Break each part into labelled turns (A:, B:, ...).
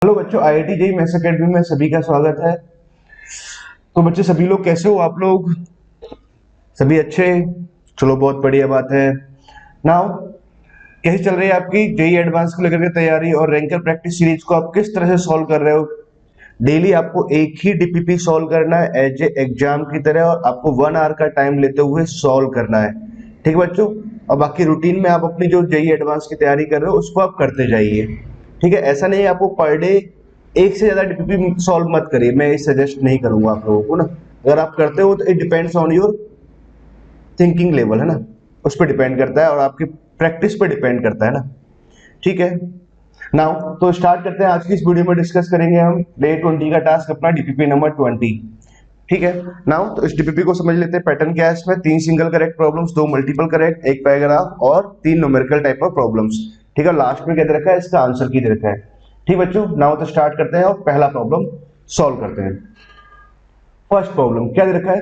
A: Hello बच्चों, IIT JEE maths academy में सभी का स्वागत है। तो बच्चे सभी लोग कैसे हो आप लोग? सभी अच्छे? चलो बहुत बढ़िया बात है। नाउ कैसे चल रही है आपकी जेईई एडवांस को लेकर के तैयारी और रैंकर प्रैक्टिस सीरीज को आप किस तरह से सॉल्व कर रहे हो? डेली आपको एक ही डीपीपी सॉल्व करना है एज ए एग्जाम की तरह और आपको 1 आवर का टाइम लेते हुए सॉल्व करना है। ठीक है बच्चों? और बाकी रूटीन में आप अपनी जो जेईई एडवांस की तैयारी कर रहे हो उसको आप करते जाइए। ठीक है, ऐसा नहीं है आपको पर डे एक से ज्यादा डीपीपी सॉल्व मत करिए, मैं ये सजेस्ट नहीं करूंगा आप लोगों को ना। अगर आप करते हो तो it depends on your thinking level, है ना, उस पर डिपेंड करता है और आपकी प्रैक्टिस पे डिपेंड करता है ना। ठीक है, नाउ तो स्टार्ट करते हैं। आज की इस वीडियो में डिस्कस करेंगे हम डे 20 का टास्क अपना डीपीपी नंबर 20। ठीक है, नाउ तो इस डीपीपी को समझ लेते हैं। पैटर्न क्या है इसमें? 3 single correct problems, 2 multiple correct, एक पैराग्राफ और 3 न्यूमेरिकल टाइप ऑफ प्रॉब्लम्स। ठीक है, लास्ट में क्या दे रखा है? इसका आंसर की दे रखा है। ठीक बच्चों, नाउ तो स्टार्ट करते हैं और पहला प्रॉब्लम सॉल्व करते हैं। फर्स्ट प्रॉब्लम क्या दे रखा है?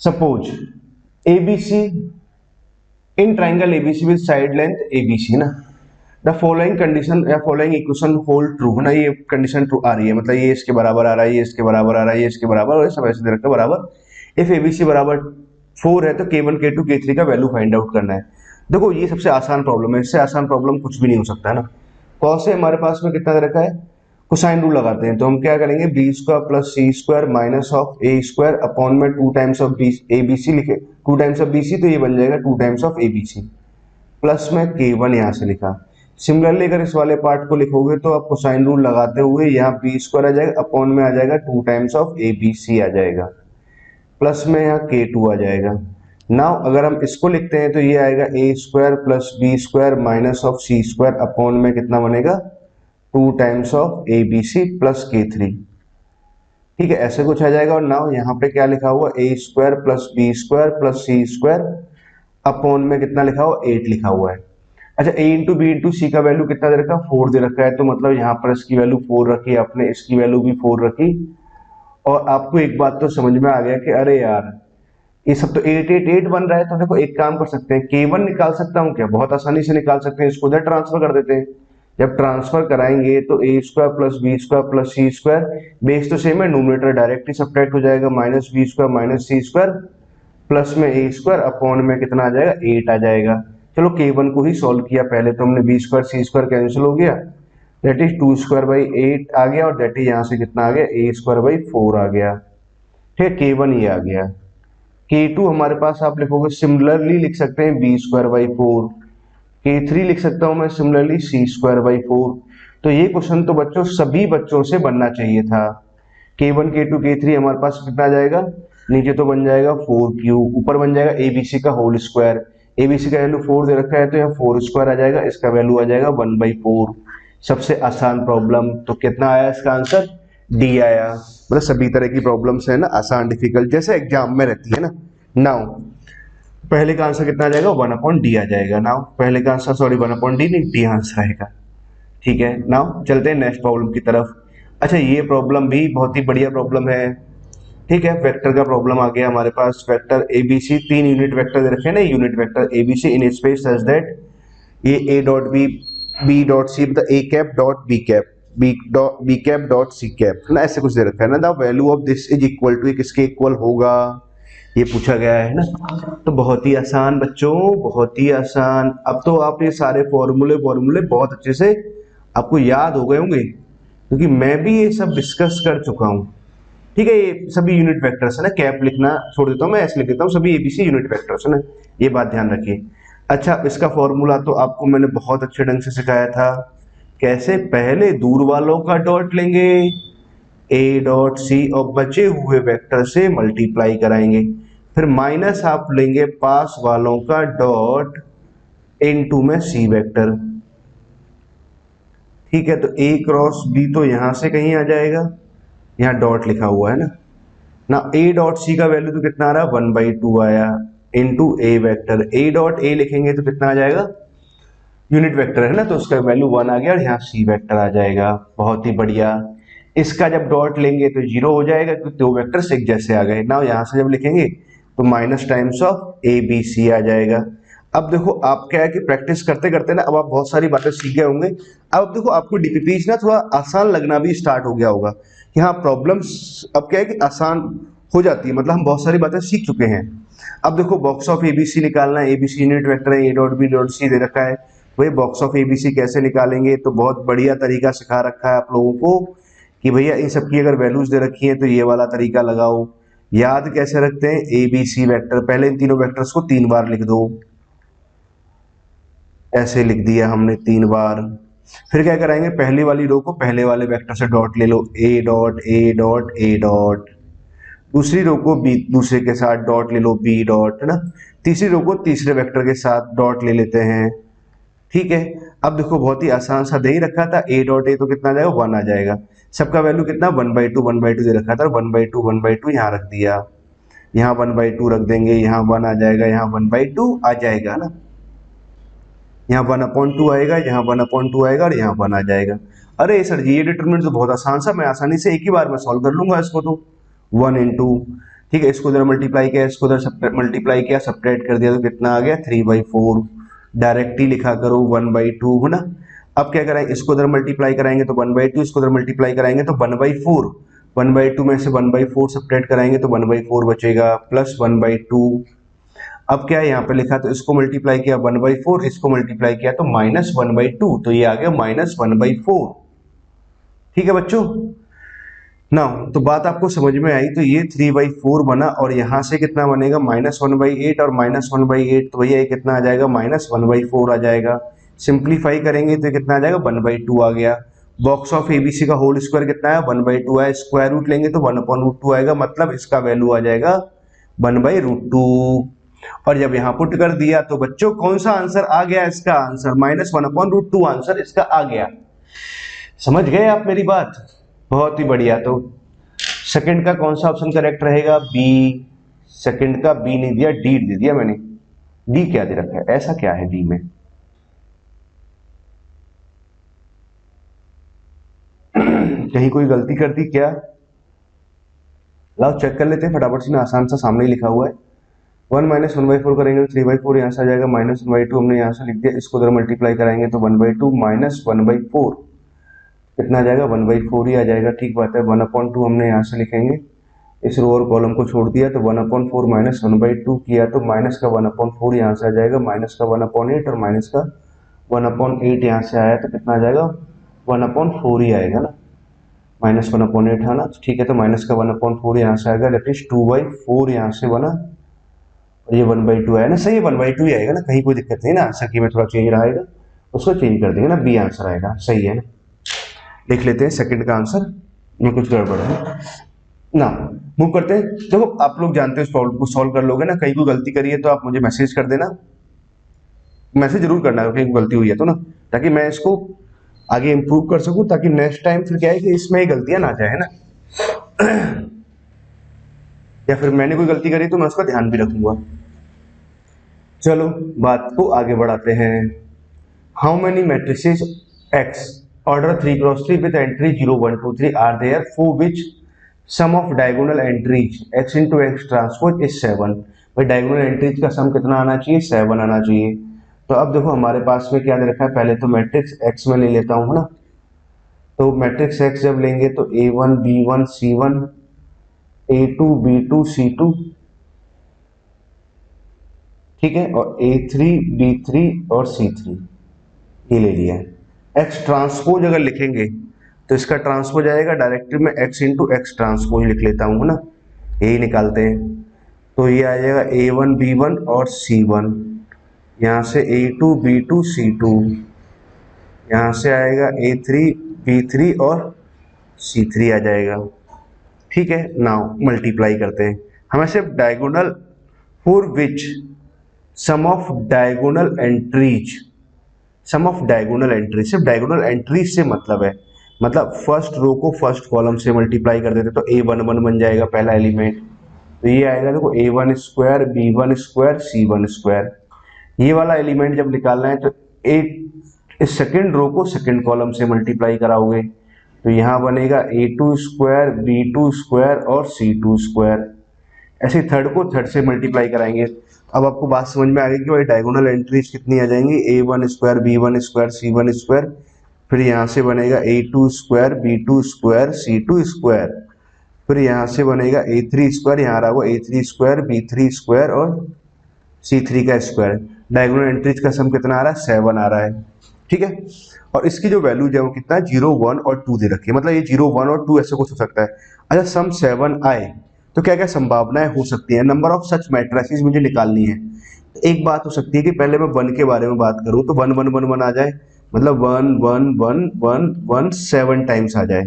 A: Suppose ABC in triangle ABC with side length ABC ना, द फॉलोइंग कंडीशन या फॉलोइंग इक्वेशन होल्ड ट्रू, है ना। ये कंडीशन ट्रू आ रही है, मतलब ये इसके बराबर आ रहा है, ये इसके बराबर आ रहा है, ये इसके बराबर, और ये सब ऐसे दे रखा है बराबर। इफ एबीसी बराबर 4 है तो K1 K2 K3 का वैल्यू फाइंड आउट करना है। देखो ये सबसे आसान प्रॉब्लम है, इससे आसान प्रॉब्लम कुछ भी नहीं हो सकता है ना। कौन से हमारे पास में कितना दे रखा है? कोसाइन रूल लगाते हैं तो हम क्या करेंगे? B square plus C square minus of A square upon में 2 times of B A B C लिखे, 2 टाइम्स ऑफ बी सी तो ये बन जाएगा 2 times of A B C plus में K1 यहाँ से लिखा। सिमिलरली अगर इस वाले पार्ट को लिखोगे तो आप कोसाइन रूल लगाते हुए यहाँ बी स्क्वायर आ जाएगा अपॉन में आ जाएगा 2 times of A B c आ जाएगा, प्लस में यहाँ K2 आ जाएगा। नाउ अगर हम इसको लिखते हैं तो ये आएगा a square plus b square minus of c square upon में कितना बनेगा? 2 times of A B C plus K3। ठीक है, ऐसे कुछ आ जाएगा। और नाउ यहाँ पे क्या लिखा हुआ? A square plus b square plus C square upon में कितना लिखा हुआ? 8 लिखा हुआ है। अच्छा, a into b into c का वैल्यू कितना दे रखा है? 4 दे रखा है, तो मतलब यहाँ पर इसकी वैल्यू 4 रखी, आपने इसकी वैल्यू भी 4 रखी। और आपको एक बात तो समझ में आ गया कि अरे यार ये सब तो 888 बन रहा है, तो देखो एक काम कर सकते हैं, K1 निकाल सकता हूँ क्या? बहुत आसानी से निकाल सकते हैं, इसको उधर ट्रांसफर कर देते हैं। जब ट्रांसफर कराएंगे तो a square plus b square plus C square, base तो सेम है, न्यूमरेटर डायरेक्ट ही सब्ट्रैक्ट हो जाएगा, minus b square minus c square plus में ए स्क्वायर अपॉन में कितना आ जाएगा? 8 आ जाएगा। चलो K1 को ही सॉल्व किया पहले, तो हमने बी स्क्वायर सी स्क्वायर कैंसिल हो गया, दैट इज 2 स्क्वायर बाई 8 आ गया, और दैट इज यहाँ से कितना आ गया? ए स्क्वायर बाई 4 आ गया। ठीक है, K1 ये आ गया। K2 हमारे पास आप लिखोगे, सिमिलरली लिख सकते हैं बी स्क्वायर बाई 4। K3 लिख सकता हूं मैं सिमिलरली सी स्क्वायर बाई 4। तो ये क्वेश्चन तो बच्चों सभी बच्चों से बनना चाहिए था। K1 K2 K3 हमारे पास कितना आ जाएगा? नीचे तो बन जाएगा 4 क्यू, ऊपर बन जाएगा एबीसी का होल स्क्वायर। एबीसी का वैल्यू 4 दे रखा है तो यहाँ 4 स्क्वायर आ जाएगा, इसका वैल्यू आ जाएगा 1/4। सबसे आसान प्रॉब्लम, तो कितना आया इसका आंसर? डी आया। मतलब सभी तरह की प्रॉब्लम्स है ना, आसान डिफिकल्ट जैसे एग्जाम में रहती है ना। नाउ पहले का आंसर कितना आ जाएगा? 1/D आ जाएगा। नाउ पहले का आंसर, सॉरी 1/D नहीं, डी आंसर आएगा। ठीक है, नाउ चलते हैं नेक्स्ट प्रॉब्लम की तरफ। अच्छा, ये प्रॉब्लम भी बहुत ही बढ़िया प्रॉब्लम है। ठीक है, वेक्टर का प्रॉब्लम आ गया हमारे पास। वेक्टर एबीसी, 3 यूनिट वेक्टर दे रखे हैं ना, unit vector a b c in space such that ये a dot b, b dot c, मतलब a cap dot b cap, b cap dot c cap ना, ऐसे कुछ दे रखा है ना। The value of this is equal to, किसके इक्वल होगा ये पूछा गया है ना। तो बहुत ही आसान बच्चों, बहुत ही आसान। अब तो आप ये सारे फॉर्मूले फॉर्मूले बहुत अच्छे से आपको याद हो गए होंगे, क्योंकि मैं भी ये सब डिस्कस कर चुका हूँ। ठीक है, ये सभी यूनिट वेक्टर्स है ना, कैप लिखना छोड़ देता हूँ, मैं ऐसे लिख देता हूँ, सभी एबीसी यूनिट वेक्टर्स है ना, ये बात ध्यान रखिए। अच्छा, इसका फॉर्मूला तो आपको मैंने बहुत अच्छे ढंग से सिखाया था। कैसे? पहले दूर वालों का डॉट लेंगे ए डॉट सी और बचे हुए वेक्टर से मल्टीप्लाई कराएंगे, फिर माइनस आप लेंगे पास वालों का डॉट इनटू में सी वेक्टर। ठीक है, तो ए क्रॉस बी तो यहां से कहीं आ जाएगा, यहाँ डॉट लिखा हुआ है ना। ना ए डॉट सी का वैल्यू तो कितना आ रहा है? 1/2 आया, इनटू ए वेक्टर, ए डॉट ए लिखेंगे तो कितना आ जाएगा? यूनिट वेक्टर है ना, तो उसका वैल्यू 1 आ गया, और यहाँ सी वेक्टर आ जाएगा। बहुत ही बढ़िया। इसका जब डॉट लेंगे तो 0 हो जाएगा, क्योंकि 2 वेक्टर्स एक जैसे आ गए ना। यहाँ से जब लिखेंगे तो minus times of A B c आ जाएगा। अब देखो आप क्या है कि प्रैक्टिस करते करते ना अब आप बहुत सारी बातें सीख गए होंगे। अब देखो आपको डीपीपीज ना थोड़ा आसान लगना भी स्टार्ट हो गया होगा। यहाँ प्रॉब्लम्स अब क्या है कि आसान हो जाती है, मतलब हम बहुत सारी बातें सीख चुके हैं। अब देखो बॉक्स ऑफ एबीसी निकालना है, एबीसी यूनिट वेक्टर है, a dot b dot c दे रखा है। वही बॉक्स ऑफ एबीसी कैसे निकालेंगे, तो बहुत बढ़िया तरीका सिखा रखा है आप लोगों को कि भैया इन सब की अगर वैल्यूज दे रखी है तो ये वाला तरीका लगाओ। याद कैसे रखते हैं, ए बी सी वेक्टर, पहले इन तीनों वेक्टर्स को 3 बार लिख दो, ऐसे लिख दिया हमने 3 बार। फिर क्या कराएंगे, पहली वाली रो को पहले वाले वेक्टर से डॉट ले लो, a dot a dot a dot. दूसरी रो को बी दूसरे के साथ डॉट ले लो, बी डॉट, है ना। तीसरी रो को तीसरे वेक्टर के साथ डॉट ले लेते हैं, ठीक है। अब देखो बहुत ही आसान सा दे ही रखा था, ए डॉट ए तो कितना आ जाएगा, 1 आ जाएगा। सबका वैल्यू कितना, 1/2 दे रखा था, 1/2 यहाँ रख दिया। यहाँ 1/2 रख देंगे, यहाँ 1 आ जाएगा, यहाँ 1/2 आ जाएगा ना। यहाँ 1/2 आएगा, यहाँ 1/2 आएगा और यहाँ 1 आ जाएगा। अरे सर जी ये डिटरमिनेंट तो बहुत आसान सा, मैं आसानी से एक ही बार में सॉल्व कर लूंगा इसको तो। 1 इंटू, ठीक है, इसको इधर मल्टीप्लाई किया, इसको इधर मल्टीप्लाई किया, सब्ट्रैक्ट कर दिया तो कितना आ गया, 3/4। डायरेक्ट ही लिखा करो 1/2, है ना। अब क्या कराएंगे, इसको इधर मल्टीप्लाई कराएंगे तो 1/2, इसको इधर मल्टीप्लाई कराएंगे तो 1/4। 1/2 में से 1/4 सब्ट्रैक्ट कराएंगे तो 1/4 बचेगा, प्लस 1/2। अब क्या है यहाँ पे लिखा, तो इसको मल्टीप्लाई किया 1/4, इसको मल्टीप्लाई किया तो -1/2, तो ये आ गया -1/4। ठीक है बच्चों, ना तो बात आपको समझ में आई। तो ये 3/4 बना और यहाँ से कितना बनेगा, -1/8 और -1/8, तो भैया ये कितना आ जाएगा, -1/4 आ जाएगा। सिंप्लीफाई करेंगे तो कितना आ जाएगा, 1/2 आ गया। बॉक्स ऑफ एबीसी का होल स्क्वायर कितना है, 1/2 है। स्क्वायर रूट लेंगे तो 1/2 आएगा, मतलब इसका वैल्यू आ जाएगा 1/2। और जब यहाँ पुट कर दिया तो बच्चों कौन सा आंसर आ गया, इसका आंसर -1/2 आंसर इसका आ गया। समझ गए आप मेरी बात, बहुत ही बढ़िया। तो सेकंड का कौन सा ऑप्शन करेक्ट रहेगा, बी। सेकंड का बी नहीं दिया, डी दे दिया मैंने। डी क्या दे रखा है, ऐसा क्या है डी में कहीं कोई गलती कर दी क्या, लाओ चेक कर लेते हैं फटाफट से ना, आसान सा सामने ही लिखा हुआ है। 1 - 1/4 करेंगे तो 3/4 यहाँ से आ जाएगा, -1/2 हमने यहाँ से लिख दिया, इसको उधर मल्टीप्लाई कराएंगे तो 1/2 -1/4 कितना आ जाएगा, 1/4 ही आ जाएगा। ठीक बात है, 1/2 हमने यहाँ से लिखेंगे, इस रो और कॉलम को छोड़ दिया तो 1/4 -1/2 किया तो माइनस का 1/4 यहाँ से आ जाएगा, माइनस का 1/8 और माइनस का 1/8 यहाँ से आया तो कितना आ जाएगा, 1/4 ही आएगा ना, -1/8 है ना। ठीक है, तो माइनस का 1/4 यहाँ से आएगा, दैट इज 2/4 यहाँ से बना, और ये 1/2 आया ना, सही है 1/2 ही आएगा ना, कहीं कोई दिक्कत नहीं ना, आंसर की में थोड़ा चेंज रहेगा उसको चेंज कर देंगे ना, बी आंसर आएगा, सही है ना। लिख लेते हैं सेकंड का आंसर, ये कुछ गड़बड़ है ना। मूव करते हैं, देखो आप लोग जानते हो इस प्रॉब्लम को सॉल्व कर लोगे ना, कहीं कोई गलती करी है तो आप मुझे मैसेज कर देना, मैसेज जरूर करना कहीं गलती हुई है तो ना, ताकि मैं इसको आगे इंप्रूव कर सकूं, ताकि नेक्स्ट टाइम फिर क्या है कि इसमें ही गलतियां ना जाए ना या फिर मैंने कोई गलती करी तो मैं उसका ध्यान भी रखूंगा। चलो बात को आगे बढ़ाते हैं। How many matrices X order 3x3 with entry 0 1 2 3 are there for which sum of diagonal entries x into X transpose is 7। भाई डायगोनल एंट्रीज का सम कितना आना चाहिए, 7 आना चाहिए। तो अब देखो हमारे पास में क्या दे रखा है, पहले तो मैट्रिक्स x में ले लेता हूँ ना, तो मैट्रिक्स x जब लेंगे तो a1 b1 c1 a2 b2 c2, ठीक है, और a3 b3 और c3 ये ले लिया है। x ट्रांसपोज अगर लिखेंगे तो इसका ट्रांसपोज आएगा, डायरेक्टली में x इंटू एक्स ट्रांसपोज लिख लेता हूँ ना, यही निकालते हैं। तो ये आ जाएगा a1 b1 और c1, यहाँ से a2 b2 c2, यहाँ से आएगा a3 b3 और c3 आ जाएगा। ठीक है, नाउ मल्टीप्लाई करते हैं, हमें सिर्फ diagonal for which sum of diagonal entries, sum of diagonal entry, सिर्फ डायगोनल एंट्रीज से मतलब है, मतलब फर्स्ट रो को फर्स्ट कॉलम से मल्टीप्लाई कर देते तो a11 बन जाएगा पहला एलिमेंट, तो ये आएगा देखो a1 square b1 square c1 square. ये वाला एलिमेंट जब निकालना है तो इस सेकेंड रो को सेकेंड कॉलम से मल्टीप्लाई कराओगे तो यहाँ बनेगा a2 स्क्वायर b2 स्क्वायर और c2 स्क्वायर। ऐसे थर्ड को थर्ड से मल्टीप्लाई कराएंगे अब आपको बात समझ में आ गई कि भाई डायगोनल एंट्रीज कितनी आ जाएंगी, a1 square, b1 square, c1 square, फिर यहाँ से बनेगा a2 square, b2 square, c2 square, फिर यहाँ से बनेगा a3 स्क्वायर, यहाँ रहा वो a3 स्क्वायर, b3 स्क्वायर और c3 का स्क्वायर। डायगोनल एंट्रीज का सम कितना आ रहा है, 7 आ रहा है। ठीक है, और इसकी जो वैल्यू है वो कितना है, 0, 1 और 2 दे रखी है, मतलब ये 0, 1 और 2 ऐसे कुछ हो सकता है। अच्छा, सम 7 आए तो क्या क्या संभावनाएं हो सकती है, नंबर ऑफ सच मैट्रिसेस मुझे निकालनी है। एक बात हो सकती है कि पहले मैं 1 के बारे में बात करूं तो 1 1 1 1 आ जाए, मतलब 1 1 1 1 1 7 टाइम्स आ जाए,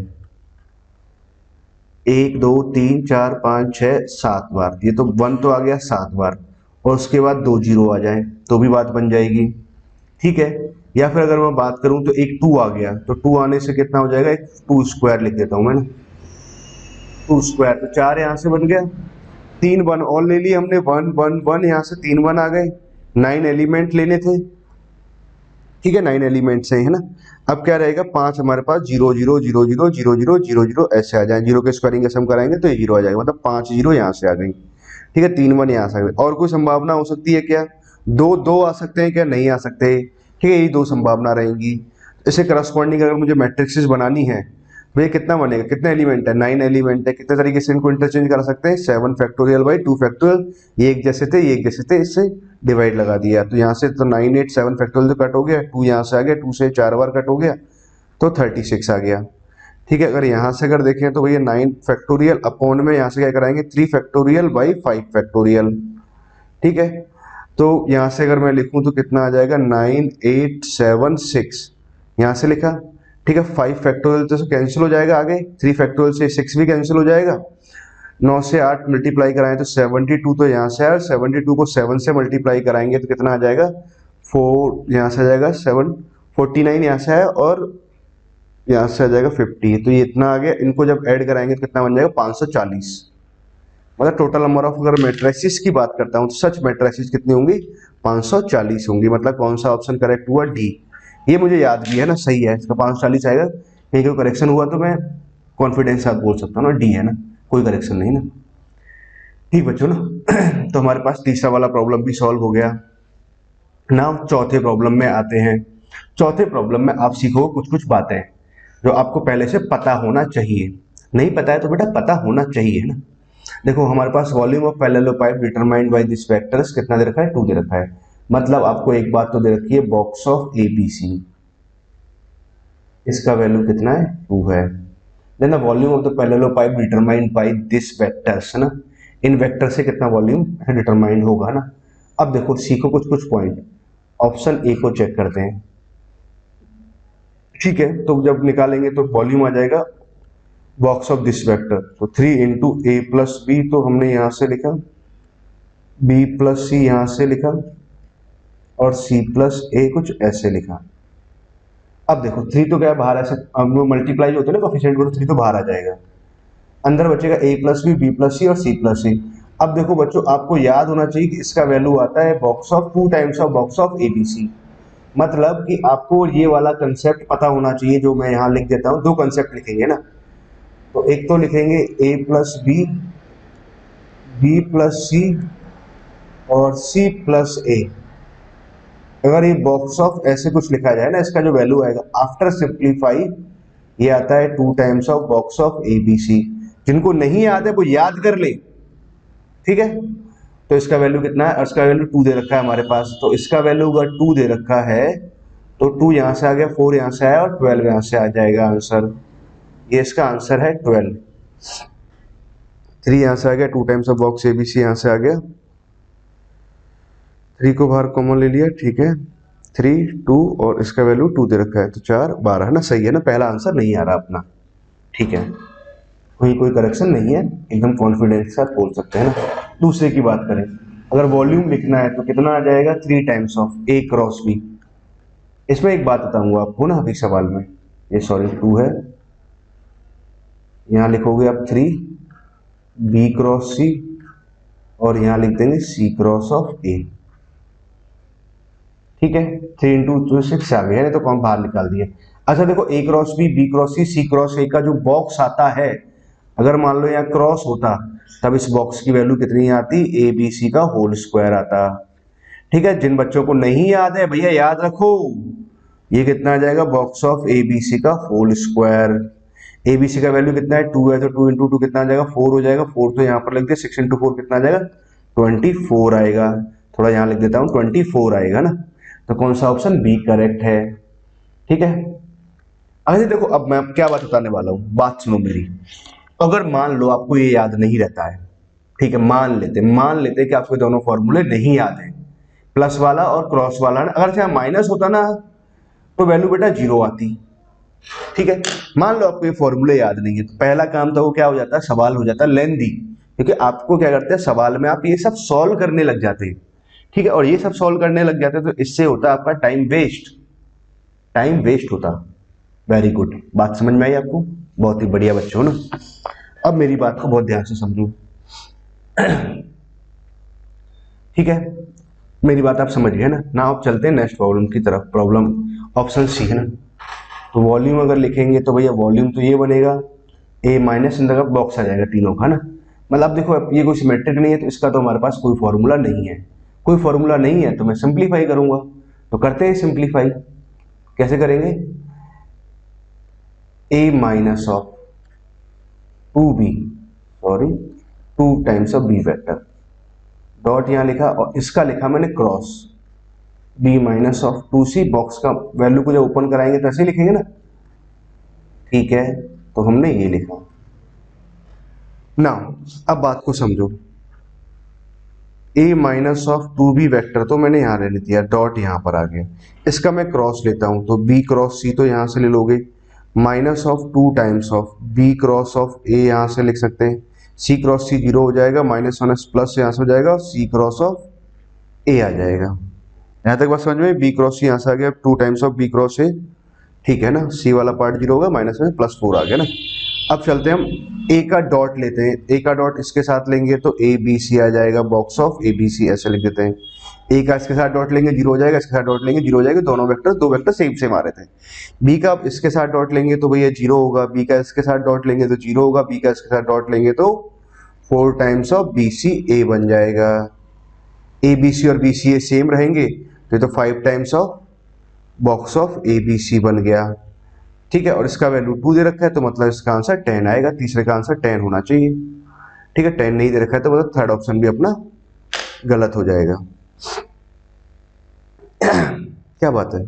A: 1 2 3 4 5 6 7 बार, ये तो 1 तो आ गया 7 बार, और उसके बाद 2 जीरो आ जाए तो भी बात बन जाएगी। ठीक है, या फिर अगर मैं बात करूं तो एक 2 आ गया, तो 2 आने से कितना हो जाएगा, एक 2 स्क्वायर लिख देता हूं मैं, 2 स्क्वायर, तो 4 यहां से बन गया, 3 1 और ले लिए हमने, 1 1 1, यहां से 3 1 आ गए, 9 एलिमेंट लेने थे। ठीक है, 9 एलिमेंट से है ना। अब क्या रहेगा, 5 हमारे पास 0 0 0 0 0 0 0 0 ऐसे आ जाए, जीरो के स्क्वायरिंग का सम कराएंगे तो ये 0 आ जाएगा, मतलब 5 जीरो यहाँ से आ गई। ठीक है, 3 1 यहाँ से आ गए। और कोई संभावना हो सकती है क्या, 2 2 आ सकते हैं क्या, नहीं आ सकते। ठीक है, यही 2 संभावना रहेंगी। इसे करस्पॉन्डिंग अगर मुझे मैट्रिक्सेस बनानी है तो ये कितना बनेगा, कितने एलिमेंट है, 9 एलिमेंट है, कितने तरीके से इनको इंटरचेंज कर सकते हैं, 7 फैक्टोरियल बाई 2 फैक्टोरियल, ये एक जैसे थे, ये एक जैसे थे, इससे डिवाइड लगा दिया, तो यहाँ से तो 9 8 7 फैक्टोरियल तो कट हो गया, 2 यहाँ से आ गया, 2 से 4 बार कट हो गया तो 36 आ गया। ठीक है, अगर यहाँ से अगर देखें तो भैया 9 फैक्टोरियल अपॉन में यहाँ से क्या कराएंगे, 3 फैक्टोरियल बाई 5 फैक्टोरियल। ठीक है, तो यहाँ से अगर मैं लिखूं तो कितना आ जाएगा, 9 8 7 6, यहाँ से लिखा। ठीक है, 5 फैक्टोरियल तो कैंसिल हो जाएगा आगे, 3 फैक्टोरियल से 6 भी कैंसिल हो जाएगा, 9 से 8 मल्टीप्लाई कराएं तो 72 तो यहाँ से आया, 72 को 7 से मल्टीप्लाई कराएंगे तो कितना आ जाएगा, 4 यहाँ से आ जाएगा, 7 49 यहाँ से आया, और यहाँ से आ जाएगा 50, तो ये इतना आ गया। इनको जब ऐड कराएंगे तो कितना बन जाएगा, 540। मतलब टोटल नंबर ऑफ अगर मैट्रिसेस की बात करता हूँ तो सच मैट्रिसेस कितनी होंगी, 540 होंगी। मतलब कौन सा ऑप्शन करेक्ट हुआ, डी। ये मुझे याद भी है ना, सही है, इसका 540 आएगा, कहीं कोई करेक्शन हुआ तो मैं कॉन्फिडेंस साथ बोल सकता हूँ ना, डी है ना, कोई करेक्शन नहीं ना। ठीक बच्चों ना, तो हमारे पास तीसरा वाला प्रॉब्लम भी सॉल्व हो गया ना। चौथे प्रॉब्लम में आते हैं। चौथे प्रॉब्लम में आप सीखो कुछ कुछ बातें जो आपको पहले से पता होना चाहिए, नहीं पता है तो बेटा पता होना चाहिए ना। देखो, हमारे पास volume of parallelepiped determined by this vectors कितना दे रखा है, 2 दे रखा है। मतलब आपको एक बात तो दे रखी है, बॉक्स ऑफ एबीसी, इसका वैल्यू कितना है, 2 है। Then the volume of the parallelepiped determined by this vectors, है ना, इन वेक्टर से कितना वॉल्यूम डिटरमाइंड होगा ना। अब देखो, सीखो कुछ कुछ पॉइंट। ऑप्शन ए को चेक करते हैं। ठीक है, तो जब निकालेंगे तो वॉल्यूम आ जाएगा बॉक्स ऑफ दिस वेक्टर, तो 3 इंटू ए प्लस बी, तो हमने यहां से लिखा, बी प्लस सी यहां से लिखा, और सी प्लस ए कुछ ऐसे लिखा। अब देखो 3 तो क्या बाहर ऐसे, अब वो मल्टीप्लाई होते हैं ना कोफिशिएंट को, तो 3 तो बाहर आ जाएगा, अंदर बचेगा ए प्लस बी प्लस सी और सी प्लस सी। अब देखो बच्चों, आपको याद होना चाहिए कि इसका वैल्यू आता है box of 2 times of box of ABC. मतलब कि आपको ये वाला कंसेप्ट पता होना चाहिए, जो मैं यहाँ लिख देता हूँ। 2 कंसेप्ट लिखेंगे ना, तो एक तो लिखेंगे ए प्लस बी प्लस सी और सी प्लस ए। अगर ये बॉक्स ऑफ ऐसे कुछ लिखा जाए ना, इसका जो वैल्यू आएगा आफ्टर सिंप्लीफाई, ये आता है 2 times of box of ABC. जिनको नहीं याद है वो याद कर ले। ठीक है, तो इसका वैल्यू कितना है, इसका वैल्यू 2 दे रखा है हमारे पास, तो इसका वैल्यू अगर 2 दे रखा है तो 2 यहां से आ गया, 4 यहां से आया और 12 यहां से आ जाएगा आंसर। ये इसका आंसर है 12। 3 यहां से आ गया, 2 टाइम्स ऑफ बॉक्स एबीसी यहां से आ गया, 3 को बाहर कॉमन ले लिया। ठीक है, 3 2 और इसका वैल्यू 2 दे रखा है, तो 4 12 है ना, सही है ना, पहला आंसर नहीं आ रहा अपना। ठीक है, कोई करेक्शन नहीं है, एकदम कॉन्फिडेंस के साथ बोल सकते हैं ना। दूसरे की बात करें, अगर वॉल्यूम लिखना है तो कितना आ जाएगा, 3 times of A cross B. इसमें एक बात बताऊंगा आपको ना, अभी सवाल में, ये सॉरी 2 है, यहां लिखोगे आप 3 बी क्रॉस सी, और यहां लिख देंगे सी क्रॉस ऑफ ए। ठीक है, 3 इंटू 6 आ गया, तो कौन बाहर निकाल दिया। अच्छा देखो, a cross b cross c cross a का जो बॉक्स आता है, अगर मान लो यहाँ क्रॉस होता तब इस बॉक्स की वैल्यू कितनी आती, ए बी सी का होल स्क्वायर आता। ठीक है, जिन बच्चों को नहीं याद है भैया याद रखो, ये कितना आ जाएगा, box of A B c का whole square. A B c का वैल्यू कितना है, 2 है, तो 2 इंटू 2 कितना आ जाएगा, 4 हो जाएगा। 4 तो यहाँ पर लिख दिया, 6 इंटू 4 कितना आ जाएगा, 24 आएगा। थोड़ा यहाँ लिख देता हूँ, 24 आएगा ना। तो कौन सा ऑप्शन बी करेक्ट है। ठीक है, अरे देखो अब मैं क्या बात बताने वाला हूँ, बात सुनो मेरी। अगर मान लो आपको ये याद नहीं रहता है, ठीक है, मान लेते कि आपको दोनों फॉर्मूले नहीं याद है, प्लस वाला और क्रॉस वाला ना, अगर चाहे माइनस होता ना तो वैल्यू बेटा जीरो आती। ठीक है, मान लो आपको ये फॉर्मूले याद नहीं है, तो पहला काम तो वो क्या हो जाता है, सवाल हो जाता है लेंदी, क्योंकि आपको क्या करते हैं, सवाल में आप ये सब सॉल्व करने लग जाते हैं। ठीक है, और ये सब सॉल्व करने लग जाते हैं तो इससे होता है आपका टाइम वेस्ट होता। वेरी गुड, बात समझ में आई आपको, बहुत ही बढ़िया बच्चे हो ना। अब मेरी बात को बहुत ध्यान से समझो। ठीक है, मेरी बात आप समझ गए ना। ना आप चलते हैं नेक्स्ट प्रॉब्लम की तरफ, प्रॉब्लम ऑप्शन सी है ना। तो वॉल्यूम अगर लिखेंगे तो भैया वॉल्यूम तो ये बनेगा, ए माइनस अंदर का बॉक्स आ जाएगा तीनों का ना। मतलब देखो अब ये कोई सिमेट्रिक नहीं है तो इसका तो हमारे पास कोई फॉर्मूला नहीं है, कोई फॉर्मूला नहीं है तो मैं सिंप्लीफाई करूंगा। तो करते हैं सिंप्लीफाई, कैसे करेंगे, a minus of 2b, sorry 2 times of b vector, dot यहाँ लिखा और इसका लिखा मैंने cross, b minus of 2c, box का वैल्यू को जब ओपन कराएंगे तो ऐसे लिखेंगे ना। ठीक है, तो हमने ये लिखा ना। अब बात को समझो, a minus of 2b vector तो मैंने यहाँ रहने दिया, डॉट यहाँ पर आ गया, इसका मैं क्रॉस लेता हूं तो b क्रॉस c तो यहाँ से ले लोगे, minus of 2 times of b cross of a यहाँ से लिख सकते हैं, c क्रॉस c जीरो हो जाएगा, माइनस माइनस प्लस यहाँ से हो जाएगा और c क्रॉस ऑफ a आ जाएगा। यहाँ तक बात समझ में, b क्रॉस c यहाँ से आ गया, 2 times of b cross a, ठीक है ना, c वाला पार्ट जीरो होगा, माइनस में प्लस 4 आ गया ना। अब चलते हैं हम a का डॉट लेते हैं, a का डॉट इसके साथ लेंगे तो a b c आ जाएगा, box of a b c ऐसे लिख देते हैं। a का इसके साथ डॉट लेंगे जीरो हो जाएगा, इसके साथ डॉट लेंगे जीरो हो जाएगा, दोनों वेक्टर दो वेक्टर सेम सेम आ रहे थे। b का इसके साथ डॉट लेंगे तो भैया जीरो होगा, b का इसके साथ डॉट लेंगे तो जीरो होगा, b का इसके साथ डॉट लेंगे तो 4 टाइम्स ऑफ बी सी ए बन जाएगा। ए बी सी और बी सी ए सेम रहेंगे तो ये तो 5 times of box of A B C बन गया। ठीक है, और इसका वैल्यू 2 दे रखा है तो मतलब इसका आंसर 10 आएगा, तीसरे का आंसर 10 होना चाहिए। ठीक है, 10 नहीं दे रखा है तो मतलब थर्ड ऑप्शन भी अपना गलत हो जाएगा। क्या बात है,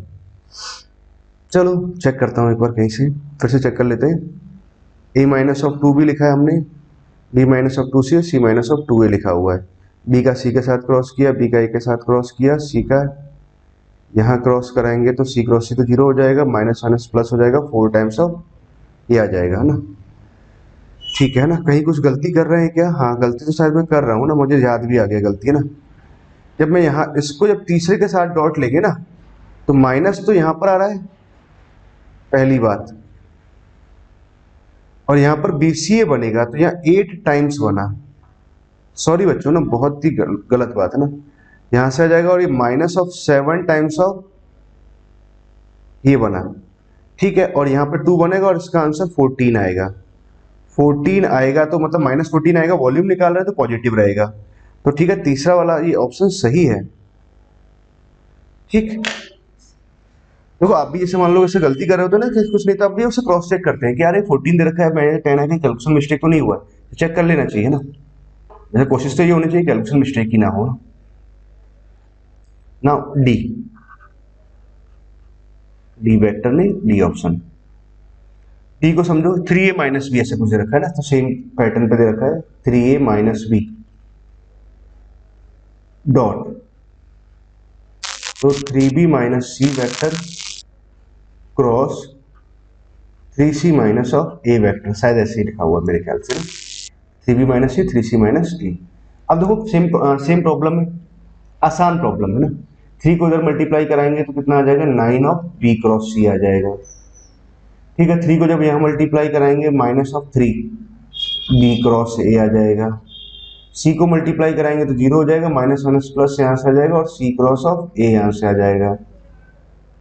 A: चलो चेक करता हूं एक बार कहीं से, फिर से चेक कर लेते हैं। a माइनस ऑफ 2b लिखा है हमने, b माइनस ऑफ 2c और c माइनस ऑफ 2a लिखा हुआ है। b का c के साथ क्रॉस किया, b का a के साथ क्रॉस किया, c का यहाँ क्रॉस कराएंगे तो c क्रॉस c तो जीरो हो जाएगा, माइनस माइनस प्लस हो जाएगा, 4 टाइम्स ऑफ ये आ जाएगा ना। ठीक है ना, कहीं कुछ गलती कर रहे हैं क्या, हाँ गलती तो शायद मैं कर रहा हूँ ना, मुझे याद भी आ गया गलती है ना। जब मैं यहाँ इसको जब तीसरे के साथ डॉट लेंगे ना तो माइनस तो यहाँ पर आ रहा है पहली बात, और यहाँ पर BCA बनेगा तो यहाँ 8 टाइम्स बना, सॉरी बच्चों ना बहुत ही गलत बात है ना, यहाँ से आ जाएगा और ये माइनस ऑफ 7 टाइम्स ऑफ ये बना। ठीक है, और यहाँ पे 2 बनेगा और इसका आंसर 14 आएगा। 14 आएगा तो मतलब माइनस 14 आएगा, वॉल्यूम निकाल रहे हैं तो पॉजिटिव रहेगा। तो ठीक है, तीसरा वाला ये ऑप्शन सही है। ठीक, देखो आप भी जैसे मान लो ऐसे गलती कर रहे होते ना कि कुछ नहीं, तो आप भी उसे क्रॉस चेक करते हैं कि यार ये 14 दे रखा है, मैं 10 है, कहीं कैलकुलेशन मिस्टेक तो नहीं हुआ है, तो चेक कर लेना चाहिए ना। जैसे कोशिश तो ये होनी चाहिए कैलकुलेशन मिस्टेक ही ना हो ना। डी वेक्टर नहीं, डी ऑप्शन, डी को समझो 3a माइनस बी ऐसे कुछ दे रखा है ना, तो सेम पैटर्न पे दे रखा है 3a माइनस बी डॉट, तो 3b minus C vector cross 3c minus of A vector, शायद ऐसे ही लिखा हुआ मेरे ख्याल से, 3b माइनस सी 3c माइनस ए। अब देखो सेम प्रॉब्लम है, आसान प्रॉब्लम है ना। 3 को इधर मल्टीप्लाई कराएंगे तो कितना आ जाएगा, 9 ऑफ बी क्रॉस सी आ जाएगा। ठीक है, 3 को जब यहाँ मल्टीप्लाई कराएंगे minus of 3 B cross A आ जाएगा। सी को मल्टीप्लाई कराएंगे तो जीरो हो जाएगा, माइनस माइनस प्लस यहाँ से आ जाएगा और सी क्रॉस ऑफ ए यहाँ से आ जाएगा,